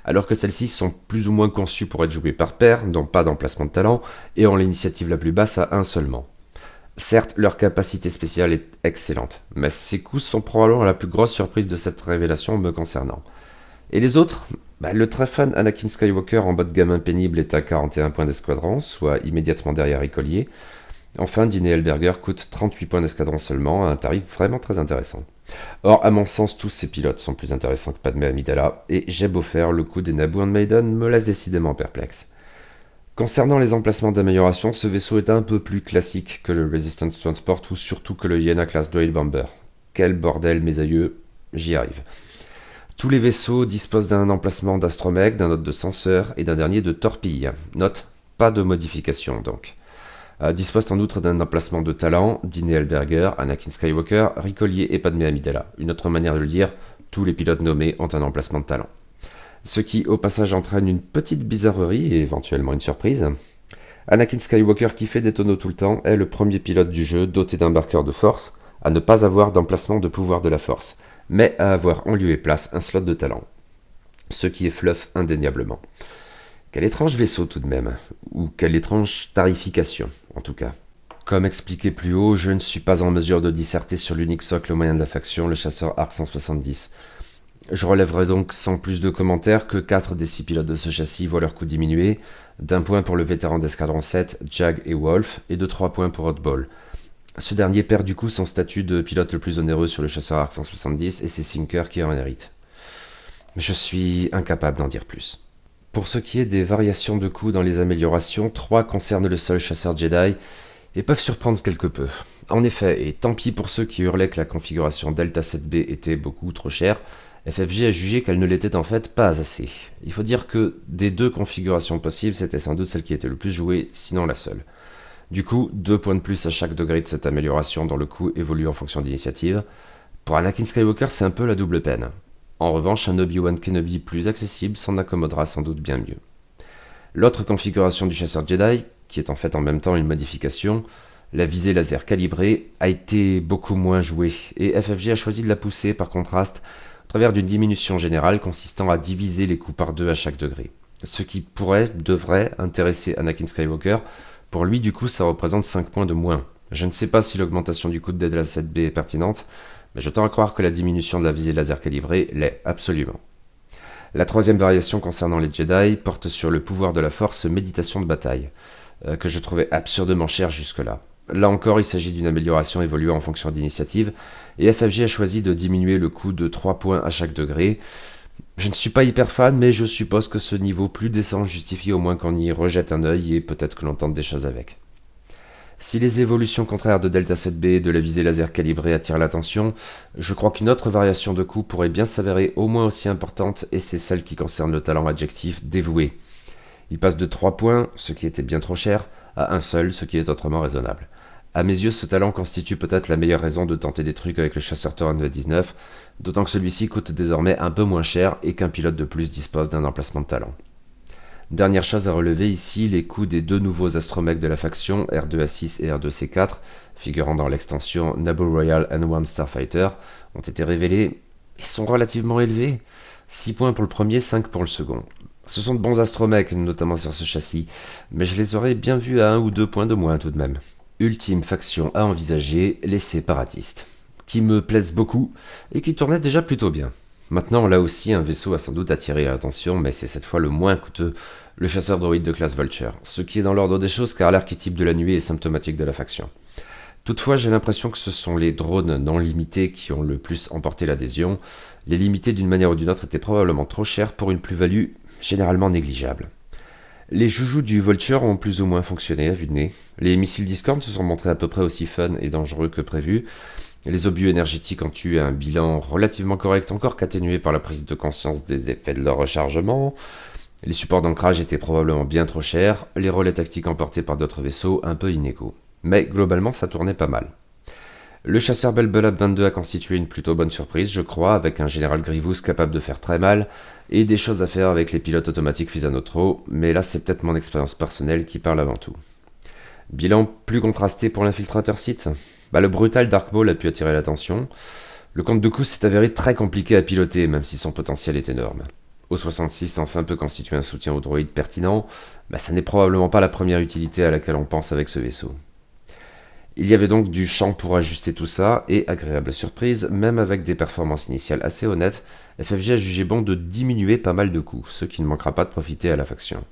Alors que celles-ci sont plus ou moins conçues pour être jouées par paire, n'ont pas d'emplacement de talent, et ont l'initiative la plus basse à 1 seulement. Certes, leur capacité spéciale est excellente, mais ces coups sont probablement la plus grosse surprise de cette révélation me concernant. Et les autres le très fun Anakin Skywalker en bas de gamme impénible est à 41 points d'escadron, soit immédiatement derrière Écolier. Enfin, Dine Elberger coûte 38 points d'escadron seulement, à un tarif vraiment très intéressant. Or, à mon sens, tous ces pilotes sont plus intéressants que Padmé Amidala, et j'ai beau faire, le coup des Naboo Handmaiden me laisse décidément perplexe. Concernant les emplacements d'amélioration, ce vaisseau est un peu plus classique que le Resistance Transport ou surtout que le Yenna Class Droid Bomber. Quel bordel, mes aïeux, j'y arrive. Tous les vaisseaux disposent d'un emplacement d'astromech, d'un autre de senseur et d'un dernier de torpille. Note, pas de modification donc. Disposent en outre d'un emplacement de talent, Dine Elberger, Anakin Skywalker, Ricolier et Padmé Amidala. Une autre manière de le dire, tous les pilotes nommés ont un emplacement de talent. Ce qui au passage entraîne une petite bizarrerie et éventuellement une surprise. Anakin Skywalker, qui fait des tonneaux tout le temps, est le premier pilote du jeu doté d'un marqueur de force à ne pas avoir d'emplacement de pouvoir de la force, mais à avoir en lieu et place un slot de talent. Ce qui est fluff indéniablement. Quel étrange vaisseau tout de même, ou quelle étrange tarification en tout cas. Comme expliqué plus haut, je ne suis pas en mesure de disserter sur l'unique socle au moyen de la faction, le chasseur ARC 170. Je relèverai donc sans plus de commentaires que 4 des 6 pilotes de ce châssis voient leur coût diminuer, d'1 point pour le vétéran d'escadron 7, Jag et Wolf, et de 3 points pour Oddball. Ce dernier perd du coup son statut de pilote le plus onéreux sur le chasseur ARC 170 et c'est Sinker qui en hérite. Mais je suis incapable d'en dire plus. Pour ce qui est des variations de coûts dans les améliorations, 3 concernent le seul chasseur Jedi et peuvent surprendre quelque peu. En effet, et tant pis pour ceux qui hurlaient que la configuration Delta 7B était beaucoup trop chère, FFJ a jugé qu'elle ne l'était en fait pas assez. Il faut dire que des 2 configurations possibles, c'était sans doute celle qui était le plus jouée, sinon la seule. Du coup, 2 points de plus à chaque degré de cette amélioration dont le coût évolue en fonction d'initiative. Pour Anakin Skywalker, c'est un peu la double peine. En revanche, un Obi-Wan Kenobi plus accessible s'en accommodera sans doute bien mieux. L'autre configuration du chasseur Jedi, qui est en fait en même temps une modification, la visée laser calibrée, a été beaucoup moins jouée, et FFJ a choisi de la pousser par contraste à travers d'une diminution générale consistant à diviser les coups par 2 à chaque degré. Ce qui devrait intéresser Anakin Skywalker. Pour lui, du coup, ça représente 5 points de moins. Je ne sais pas si l'augmentation du coût de Delta 7B est pertinente, mais je tends à croire que la diminution de la visée laser calibrée l'est absolument. La troisième variation concernant les Jedi porte sur le pouvoir de la force méditation de bataille, que je trouvais absurdement cher jusque-là. Là encore, il s'agit d'une amélioration évoluant en fonction d'initiative, et FFG a choisi de diminuer le coût de 3 points à chaque degré. Je ne suis pas hyper fan, mais je suppose que ce niveau plus décent justifie au moins qu'on y rejette un œil et peut-être que l'on tente des choses avec. Si les évolutions contraires de Delta 7B et de la visée laser calibrée attirent l'attention, je crois qu'une autre variation de coût pourrait bien s'avérer au moins aussi importante, et c'est celle qui concerne le talent adjectif dévoué. Il passe de 3 points, ce qui était bien trop cher, à un seul, ce qui est autrement raisonnable. À mes yeux, ce talent constitue peut-être la meilleure raison de tenter des trucs avec le chasseur Torrent 19, d'autant que celui-ci coûte désormais un peu moins cher et qu'un pilote de plus dispose d'un emplacement de talent. Dernière chose à relever ici, les coûts des deux nouveaux astromechs de la faction, R2A6 et R2C4, figurant dans l'extension Naboo Royal N1 Starfighter, ont été révélés et sont relativement élevés. 6 points pour le premier, 5 pour le second. Ce sont de bons astromechs, notamment sur ce châssis, mais je les aurais bien vus à 1 ou 2 points de moins tout de même. Ultime faction à envisager, les séparatistes, qui me plaisent beaucoup et qui tournaient déjà plutôt bien. Maintenant, là aussi, un vaisseau a sans doute attiré l'attention, mais c'est cette fois le moins coûteux, le chasseur droïde de classe Vulture, ce qui est dans l'ordre des choses car l'archétype de la nuée est symptomatique de la faction. Toutefois, j'ai l'impression que ce sont les drones non limités qui ont le plus emporté l'adhésion. Les limités d'une manière ou d'une autre étaient probablement trop chers pour une plus-value généralement négligeable. Les joujoux du Vulture ont plus ou moins fonctionné à vue de nez. Les missiles Discord se sont montrés à peu près aussi fun et dangereux que prévu. Les obus énergétiques ont eu un bilan relativement correct, encore qu'atténué par la prise de conscience des effets de leur rechargement. Les supports d'ancrage étaient probablement bien trop chers, les relais tactiques emportés par d'autres vaisseaux un peu inégaux. Mais globalement, ça tournait pas mal. Le chasseur Belbelab 22 a constitué une plutôt bonne surprise, je crois, avec un général Grievous capable de faire très mal, et des choses à faire avec les pilotes automatiques Fisanotro, mais là c'est peut-être mon expérience personnelle qui parle avant tout. Bilan plus contrasté pour l'infiltrateur Sith. Le brutal Dark Ball a pu attirer l'attention. Le compte de coups s'est avéré très compliqué à piloter, même si son potentiel est énorme. O66 enfin peut constituer un soutien au droïde pertinent, ça n'est probablement pas la première utilité à laquelle on pense avec ce vaisseau. Il y avait donc du champ pour ajuster tout ça, et agréable surprise, même avec des performances initiales assez honnêtes, FFG a jugé bon de diminuer pas mal de coûts, ce qui ne manquera pas de profiter à la faction.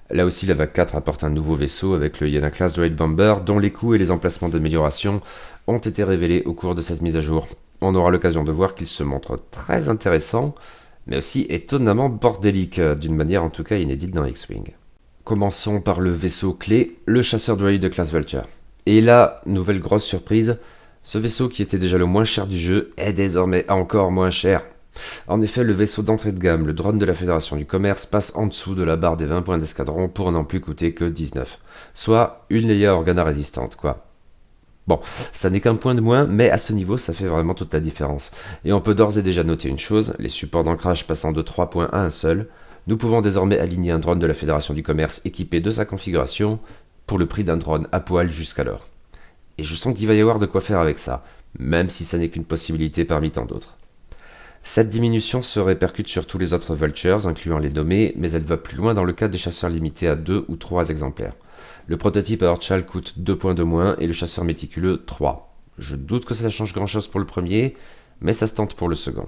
Là aussi, la vague 4 apporte un nouveau vaisseau avec le Yana Class Droid Bomber, dont les coûts et les emplacements d'amélioration ont été révélés au cours de cette mise à jour. On aura l'occasion de voir qu'il se montre très intéressant, mais aussi étonnamment bordélique, d'une manière en tout cas inédite dans X-Wing. Commençons par le vaisseau clé, le chasseur droïde de classe Vulture. Et là, nouvelle grosse surprise, ce vaisseau qui était déjà le moins cher du jeu est désormais encore moins cher. En effet, le vaisseau d'entrée de gamme, le drone de la Fédération du Commerce, passe en dessous de la barre des 20 points d'escadron pour n'en plus coûter que 19. Soit une Leia Organa résistante, quoi. Bon, ça n'est qu'un point de moins, mais à ce niveau, ça fait vraiment toute la différence. Et on peut d'ores et déjà noter une chose, les supports d'ancrage passant de 3 points à un seul, nous pouvons désormais aligner un drone de la Fédération du Commerce équipé de sa configuration pour le prix d'un drone à poil jusqu'alors. Et je sens qu'il va y avoir de quoi faire avec ça, même si ça n'est qu'une possibilité parmi tant d'autres. Cette diminution se répercute sur tous les autres Vultures, incluant les nommés, mais elle va plus loin dans le cas des chasseurs limités à 2 ou 3 exemplaires. Le prototype à Orchal coûte 2 points de moins et le chasseur méticuleux 3. Je doute que ça change grand chose pour le premier, mais ça se tente pour le second.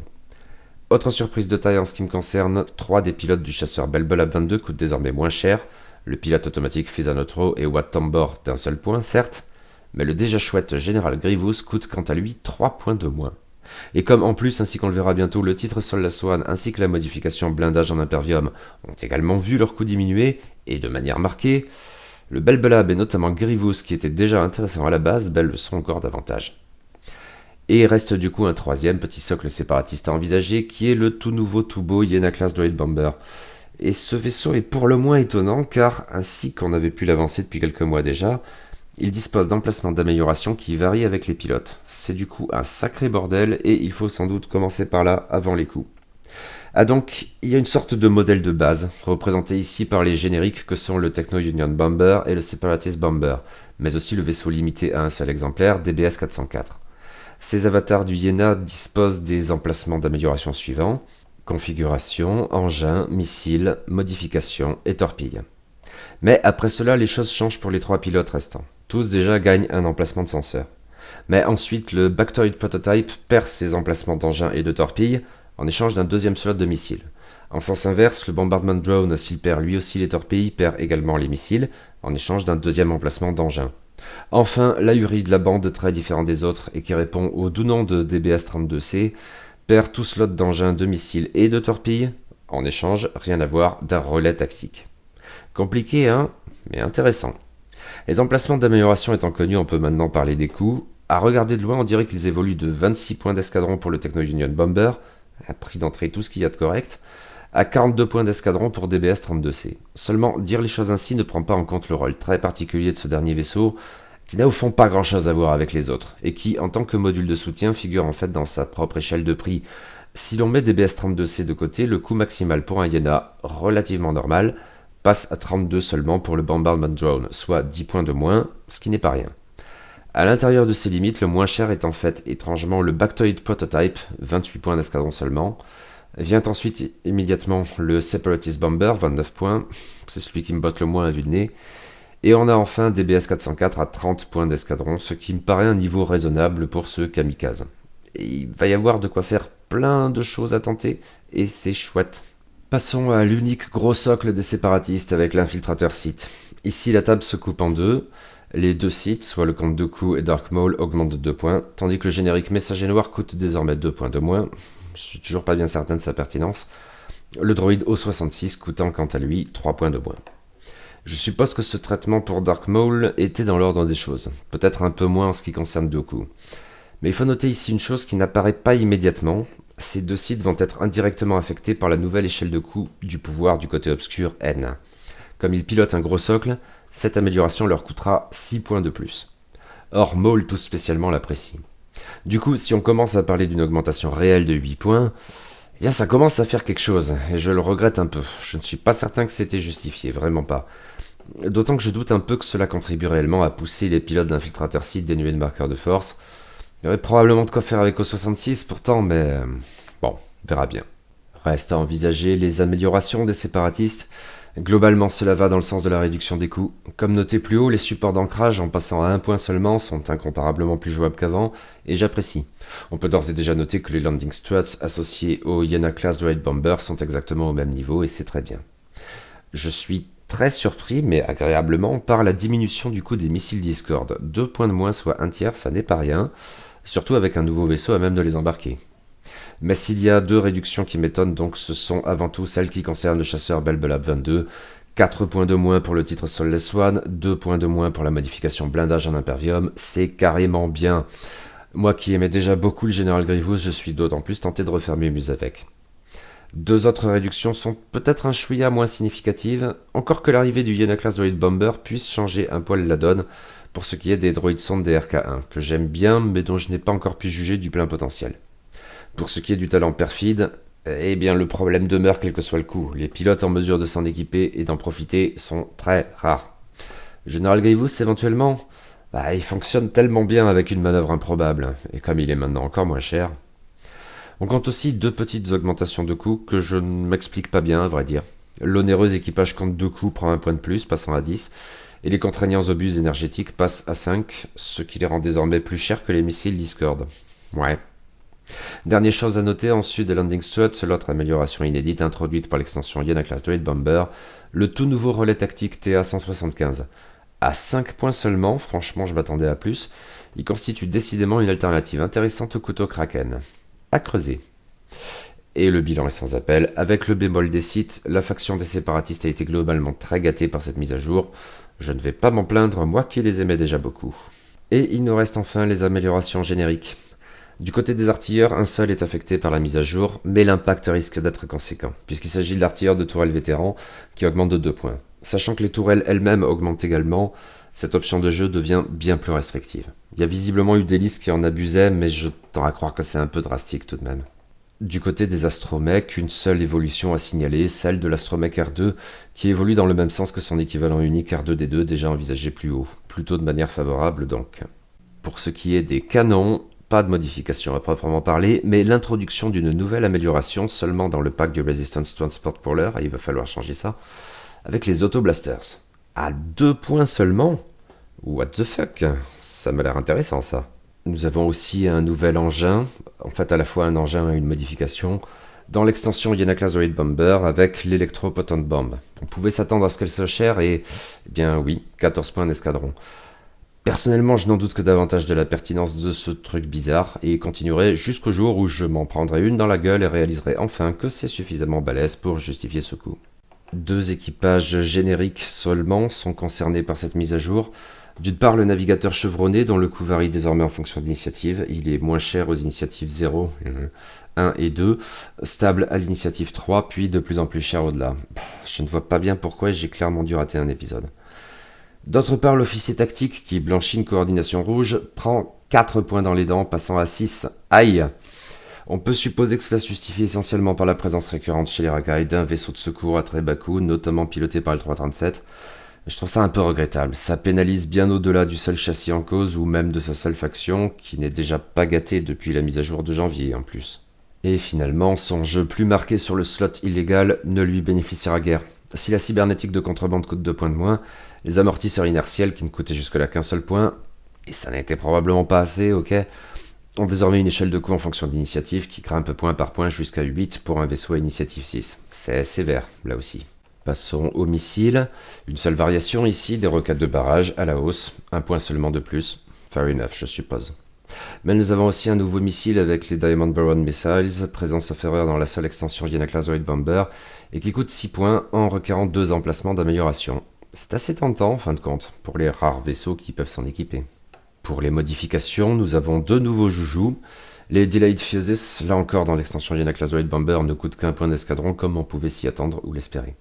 Autre surprise de taille en ce qui me concerne, 3 des pilotes du chasseur Belbelab 22 coûtent désormais moins cher, le pilote automatique Fisanotro et Wat Tambor d'un seul point certes, mais le déjà chouette général Grievous coûte quant à lui 3 points de moins. Et comme en plus, ainsi qu'on le verra bientôt, le titre Sol la Swan ainsi que la modification blindage en impervium ont également vu leur coût diminuer, et de manière marquée, le Belbelab et notamment Grievous qui était déjà intéressant à la base, le sont encore davantage. Et il reste du coup un troisième petit socle séparatiste à envisager qui est le tout nouveau tout beau Yana Class Droid Bomber. Et ce vaisseau est pour le moins étonnant car, ainsi qu'on avait pu l'avancer depuis quelques mois déjà, il dispose d'emplacements d'amélioration qui varient avec les pilotes. C'est du coup un sacré bordel et il faut sans doute commencer par là avant les coups. Donc, il y a une sorte de modèle de base, représenté ici par les génériques que sont le Techno Union Bomber et le Separatist Bomber, mais aussi le vaisseau limité à un seul exemplaire, DBS 404. Ces avatars du Yena disposent des emplacements d'amélioration suivants: configuration, engin, missile, modification et torpille. Mais après cela, les choses changent pour les 3 pilotes restants. Tous déjà gagnent un emplacement de senseur. Mais ensuite, le Bactoid Prototype perd ses emplacements d'engin et de torpille en échange d'un deuxième slot de missile. En sens inverse, le Bombardment Drone, s'il perd lui aussi les torpilles, perd également les missiles, en échange d'un deuxième emplacement d'engin. Enfin, l'Ahuri de la bande, très différent des autres et qui répond au doux nom de DBS-32C, perd tout slot d'engin, de missiles et de torpilles, en échange, rien à voir, d'un relais tactique. Compliqué, hein, mais intéressant. Les emplacements d'amélioration étant connus, on peut maintenant parler des coûts. À regarder de loin, on dirait qu'ils évoluent de 26 points d'escadron pour le Techno Union Bomber, à prix d'entrée tout ce qu'il y a de correct, à 42 points d'escadron pour DBS-32C. Seulement, dire les choses ainsi ne prend pas en compte le rôle très particulier de ce dernier vaisseau, qui n'a au fond pas grand chose à voir avec les autres, et qui, en tant que module de soutien, figure en fait dans sa propre échelle de prix. Si l'on met DBS-32C de côté, le coût maximal pour un Iena, relativement normal, passe à 32 seulement pour le Bombardment Drone, soit 10 points de moins, ce qui n'est pas rien. À l'intérieur de ces limites, le moins cher est en fait étrangement le Bactoid Prototype, 28 points d'escadron seulement. Vient ensuite immédiatement le Separatist Bomber, 29 points, c'est celui qui me botte le moins à vue de nez. Et on a enfin DBS 404 à 30 points d'escadron, ce qui me paraît un niveau raisonnable pour ce kamikaze. Et il va y avoir de quoi faire plein de choses à tenter, et c'est chouette. Passons à l'unique gros socle des séparatistes avec l'infiltrateur Sith. Ici la table se coupe en deux, les deux Sith, soit le compte Dooku et Dark Maul, augmentent de 2 points, tandis que le générique Messager Noir coûte désormais 2 points de moins, je suis toujours pas bien certain de sa pertinence, le droïde O66 coûtant quant à lui 3 points de moins. Je suppose que ce traitement pour Dark Maul était dans l'ordre des choses, peut-être un peu moins en ce qui concerne Dooku. Mais il faut noter ici une chose qui n'apparaît pas immédiatement, ces deux sites vont être indirectement affectés par la nouvelle échelle de coût du pouvoir du côté obscur N. Comme ils pilotent un gros socle, cette amélioration leur coûtera 6 points de plus. Or Maul tout spécialement l'apprécie. Du coup, si on commence à parler d'une augmentation réelle de 8 points, eh bien ça commence à faire quelque chose, et je le regrette un peu. Je ne suis pas certain que c'était justifié, vraiment pas. D'autant que je doute un peu que cela contribue réellement à pousser les pilotes d'infiltrateurs Sith dénués de marqueurs de force. Il y aurait probablement de quoi faire avec O66 pourtant, mais bon, on verra bien. Reste à envisager les améliorations des séparatistes. Globalement, cela va dans le sens de la réduction des coûts. Comme noté plus haut, les supports d'ancrage, en passant à 1 point seulement, sont incomparablement plus jouables qu'avant, et j'apprécie. On peut d'ores et déjà noter que les landing struts associés au Iena Class Droid Bomber sont exactement au même niveau, et c'est très bien. Je suis très surpris, mais agréablement, par la diminution du coût des missiles Discord. 2 points de moins, soit un tiers, ça n'est pas rien, surtout avec un nouveau vaisseau à même de les embarquer. Mais s'il y a 2 réductions qui m'étonnent, donc ce sont avant tout celles qui concernent le chasseur Belbelab 22, 4 points de moins pour le titre Soulless One, 2 points de moins pour la modification blindage en impervium, c'est carrément bien. Moi qui aimais déjà beaucoup le général Grievous, je suis d'autant plus tenté de refaire mes muses avec. 2 autres réductions sont peut-être un chouïa moins significatives, encore que l'arrivée du Iena Class Droid Bomber puisse changer un poil la donne pour ce qui est des droïdes sondes des RK1, que j'aime bien mais dont je n'ai pas encore pu juger du plein potentiel. Pour ce qui est du talent perfide, eh bien le problème demeure quel que soit le coût. Les pilotes en mesure de s'en équiper et d'en profiter sont très rares. Général Grievous, éventuellement, il fonctionne tellement bien avec une manœuvre improbable, et comme il est maintenant encore moins cher. On compte aussi 2 petites augmentations de coûts que je ne m'explique pas bien, à vrai dire. L'onéreux équipage compte 2 coups prend 1 point de plus, passant à 10, et les contraignants obus énergétiques passent à 5, ce qui les rend désormais plus chers que les missiles Discord. Ouais. Dernière chose à noter, ensuite des landing struts, l'autre amélioration inédite introduite par l'extension Iena Class Droid Bomber, le tout nouveau relais tactique TA-175. À 5 points seulement, franchement je m'attendais à plus, il constitue décidément une alternative intéressante au couteau Kraken. À creuser. Et le bilan est sans appel, avec le bémol des sites, la faction des séparatistes a été globalement très gâtée par cette mise à jour, je ne vais pas m'en plaindre, moi qui les aimais déjà beaucoup. Et il nous reste enfin les améliorations génériques. Du côté des artilleurs, un seul est affecté par la mise à jour, mais l'impact risque d'être conséquent, puisqu'il s'agit de l'artilleur de tourelle vétéran qui augmente de 2 points. Sachant que les tourelles elles-mêmes augmentent également, cette option de jeu devient bien plus restrictive. Il y a visiblement eu des listes qui en abusaient, mais je tends à croire que c'est un peu drastique tout de même. Du côté des astromechs, une seule évolution à signaler, celle de l'astromech R2, qui évolue dans le même sens que son équivalent unique R2D2 déjà envisagé plus haut, plutôt de manière favorable donc. Pour ce qui est des canons, pas de modification à proprement parler, mais l'introduction d'une nouvelle amélioration seulement dans le pack du Resistance Transport pour l'heure, et il va falloir changer ça, avec les Autoblasters. À 2 points seulement? What the fuck? Ça m'a l'air intéressant ça. Nous avons aussi un nouvel engin, en fait à la fois un engin et une modification, dans l'extension Yanaclazoid Bomber avec l'Electro-Potent Bomb. On pouvait s'attendre à ce qu'elle soit chère et, eh bien oui, 14 points d'escadron. Personnellement, je n'en doute que davantage de la pertinence de ce truc bizarre et continuerai jusqu'au jour où je m'en prendrai une dans la gueule et réaliserai enfin que c'est suffisamment balèze pour justifier ce coup. 2 équipages génériques seulement sont concernés par cette mise à jour. D'une part, le navigateur chevronné, dont le coût varie désormais en fonction de l'initiative. Il est moins cher aux initiatives 0, 1 et 2, stable à l'initiative 3, puis de plus en plus cher au-delà. Je ne vois pas bien pourquoi j'ai clairement dû rater un épisode. D'autre part, l'officier tactique, qui blanchit une coordination rouge, prend 4 points dans les dents, passant à 6. Aïe! On peut supposer que cela se justifie essentiellement par la présence récurrente chez les racailles d'un vaisseau de secours à très bas coût, notamment piloté par le 337. Je trouve ça un peu regrettable, ça pénalise bien au-delà du seul châssis en cause ou même de sa seule faction, qui n'est déjà pas gâtée depuis la mise à jour de janvier en plus. Et finalement, son jeu plus marqué sur le slot illégal ne lui bénéficiera guère. Si la cybernétique de contrebande coûte 2 points de moins, les amortisseurs inertiels qui ne coûtaient jusque-là qu'un seul point, et ça n'était probablement pas assez, ok, ont désormais une échelle de coût en fonction d'initiative qui grimpe point par point jusqu'à 8 pour un vaisseau à initiative 6. C'est sévère, là aussi. Passons aux missiles. Une seule variation ici, des roquettes de barrage à la hausse, un point seulement de plus. Fair enough, je suppose. Mais nous avons aussi un nouveau missile avec les Diamond Baron Missiles, présents sauf erreur dans la seule extension Yanaclazoid Bomber, et qui coûte 6 points en requérant 2 emplacements d'amélioration. C'est assez tentant, en fin de compte, pour les rares vaisseaux qui peuvent s'en équiper. Pour les modifications, nous avons 2 nouveaux joujoux. Les Delayed Fuses, là encore dans l'extension Yanaclazoid Bomber, ne coûtent qu'un point d'escadron comme on pouvait s'y attendre ou l'espérer.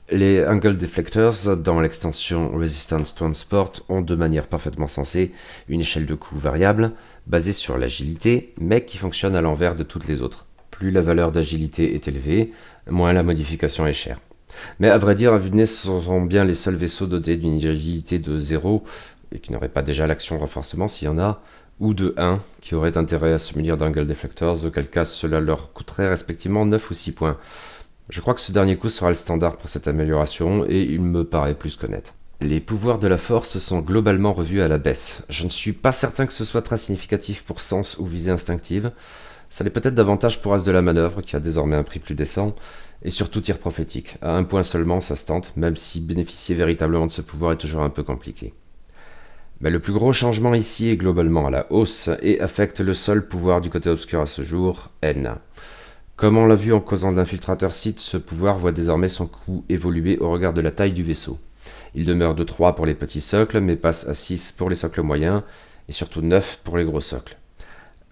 Les Angle Deflectors, dans l'extension Resistance Transport, ont de manière parfaitement sensée une échelle de coût variable, basée sur l'agilité, mais qui fonctionne à l'envers de toutes les autres. Plus la valeur d'agilité est élevée, moins la modification est chère. Mais à vrai dire, à vue de nez, ce sont bien les seuls vaisseaux dotés d'une agilité de 0, et qui n'auraient pas déjà l'action renforcement s'il y en a, ou de 1, qui auraient intérêt à se munir d'Angle Deflectors, auquel cas cela leur coûterait respectivement 9 ou 6 points. Je crois que ce dernier coup sera le standard pour cette amélioration, et il me paraît plus qu'honnête. Les pouvoirs de la force sont globalement revus à la baisse. Je ne suis pas certain que ce soit très significatif pour sens ou visée instinctive. Ça l'est peut-être davantage pour As de la manœuvre, qui a désormais un prix plus décent, et surtout tir prophétique. À 1 point seulement, ça se tente, même si bénéficier véritablement de ce pouvoir est toujours un peu compliqué. Mais le plus gros changement ici est globalement à la hausse, et affecte le seul pouvoir du côté obscur à ce jour, N. Comme on l'a vu en causant de l'infiltrateur site, ce pouvoir voit désormais son coût évoluer au regard de la taille du vaisseau. Il demeure de 3 pour les petits socles, mais passe à 6 pour les socles moyens, et surtout 9 pour les gros socles.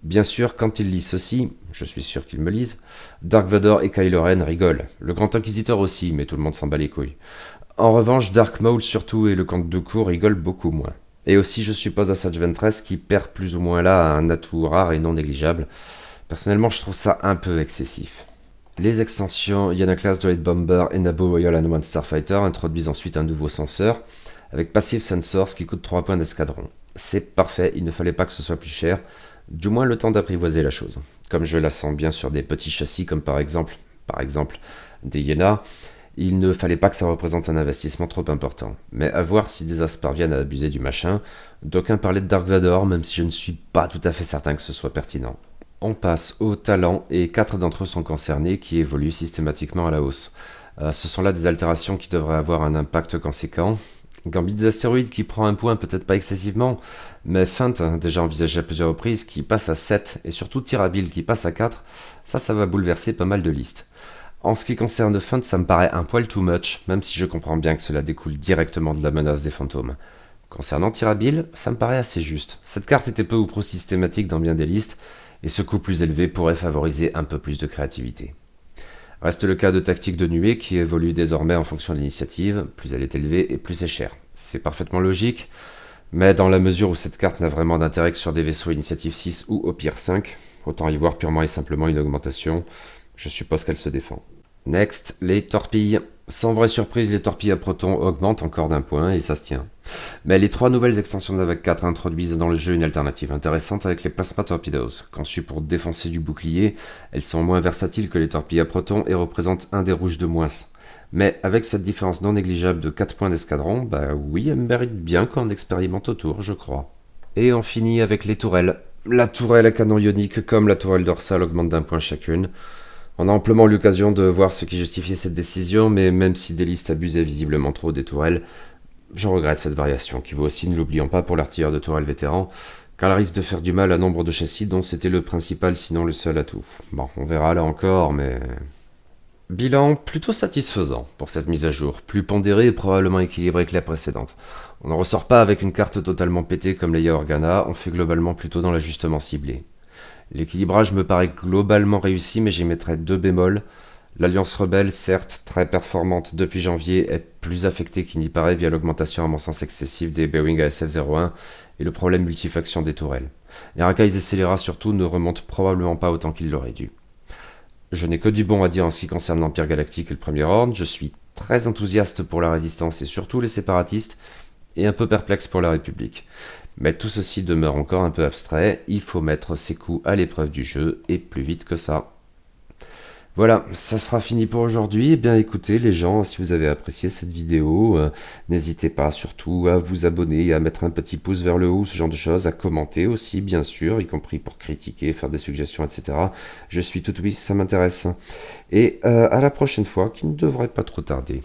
Bien sûr, quand il lit ceci, je suis sûr qu'il me lise, Dark Vador et Kylo Ren rigolent. Le Grand Inquisiteur aussi, mais tout le monde s'en bat les couilles. En revanche, Dark Maul surtout et le Comte Dooku rigolent beaucoup moins. Et aussi, je suppose, Asajj Ventress qui perd plus ou moins là un atout rare et non négligeable. Personnellement, je trouve ça un peu excessif. Les extensions Yanaclazoid Bomber et Naboo Royal and One Starfighter introduisent ensuite un nouveau senseur, avec Passive Sensors qui coûte 3 points d'escadron. C'est parfait, il ne fallait pas que ce soit plus cher, du moins le temps d'apprivoiser la chose. Comme je la sens bien sur des petits châssis comme par exemple des Yena, il ne fallait pas que ça représente un investissement trop important. Mais à voir si des as parviennent à abuser du machin, d'aucuns parlaient de Dark Vador, même si je ne suis pas tout à fait certain que ce soit pertinent. On passe aux talents, et 4 d'entre eux sont concernés, qui évoluent systématiquement à la hausse. Ce sont là des altérations qui devraient avoir un impact conséquent. Gambit des astéroïdes qui prend un point, peut-être pas excessivement, mais Feint, déjà envisagé à plusieurs reprises, qui passe à 7, et surtout Tirabile qui passe à 4, ça va bouleverser pas mal de listes. En ce qui concerne Feint, ça me paraît un poil too much, même si je comprends bien que cela découle directement de la menace des fantômes. Concernant Tirabile, ça me paraît assez juste. Cette carte était peu ou prou systématique dans bien des listes, et ce coût plus élevé pourrait favoriser un peu plus de créativité. Reste le cas de Tactique de Nuée qui évolue désormais en fonction de l'initiative, plus elle est élevée et plus c'est cher. C'est parfaitement logique, mais dans la mesure où cette carte n'a vraiment d'intérêt que sur des vaisseaux initiative 6 ou au pire 5, autant y voir purement et simplement une augmentation, je suppose qu'elle se défend. Next, les torpilles. Sans vraie surprise, les torpilles à protons augmentent encore d'1 point et ça se tient. Mais les 3 nouvelles extensions de Navac 4 introduisent dans le jeu une alternative intéressante avec les Plasma Torpedoes. Conçues pour défoncer du bouclier, elles sont moins versatiles que les torpilles à protons et représentent un des rouges de moins. Mais avec cette différence non négligeable de 4 points d'escadron, bah oui, elles méritent bien qu'on expérimente autour, je crois. Et on finit avec les tourelles. La tourelle à canon ionique comme la tourelle dorsale augmente d'1 point chacune. On a amplement eu l'occasion de voir ce qui justifiait cette décision, mais même si des listes abusaient visiblement trop des tourelles, je regrette cette variation, qui vaut aussi, ne l'oublions pas, pour l'artilleur de tourelle vétéran, car elle risque de faire du mal à nombre de châssis dont c'était le principal, sinon le seul atout. Bon, on verra là encore, mais... Bilan plutôt satisfaisant pour cette mise à jour, plus pondérée et probablement équilibrée que la précédente. On ne ressort pas avec une carte totalement pétée comme les Organa, on fait globalement plutôt dans l'ajustement ciblé. L'équilibrage me paraît globalement réussi, mais j'y mettrai deux bémols. L'Alliance Rebelle, certes très performante depuis janvier, est plus affectée qu'il n'y paraît via l'augmentation à mon sens excessive des Boeing ASF-01 et le problème multifaction des tourelles. Et Archies et Scélérat surtout ne remontent probablement pas autant qu'ils l'auraient dû. Je n'ai que du bon à dire en ce qui concerne l'Empire Galactique et le Premier Ordre, je suis très enthousiaste pour la Résistance et surtout les séparatistes, et un peu perplexe pour la République. Mais tout ceci demeure encore un peu abstrait, il faut mettre ses coups à l'épreuve du jeu, et plus vite que ça. Voilà, ça sera fini pour aujourd'hui. Eh bien écoutez les gens, si vous avez apprécié cette vidéo, n'hésitez pas surtout à vous abonner, à mettre un petit pouce vers le haut, ce genre de choses, à commenter aussi bien sûr, y compris pour critiquer, faire des suggestions, etc. Je suis tout oui, ça m'intéresse. Et à la prochaine fois, qui ne devrait pas trop tarder.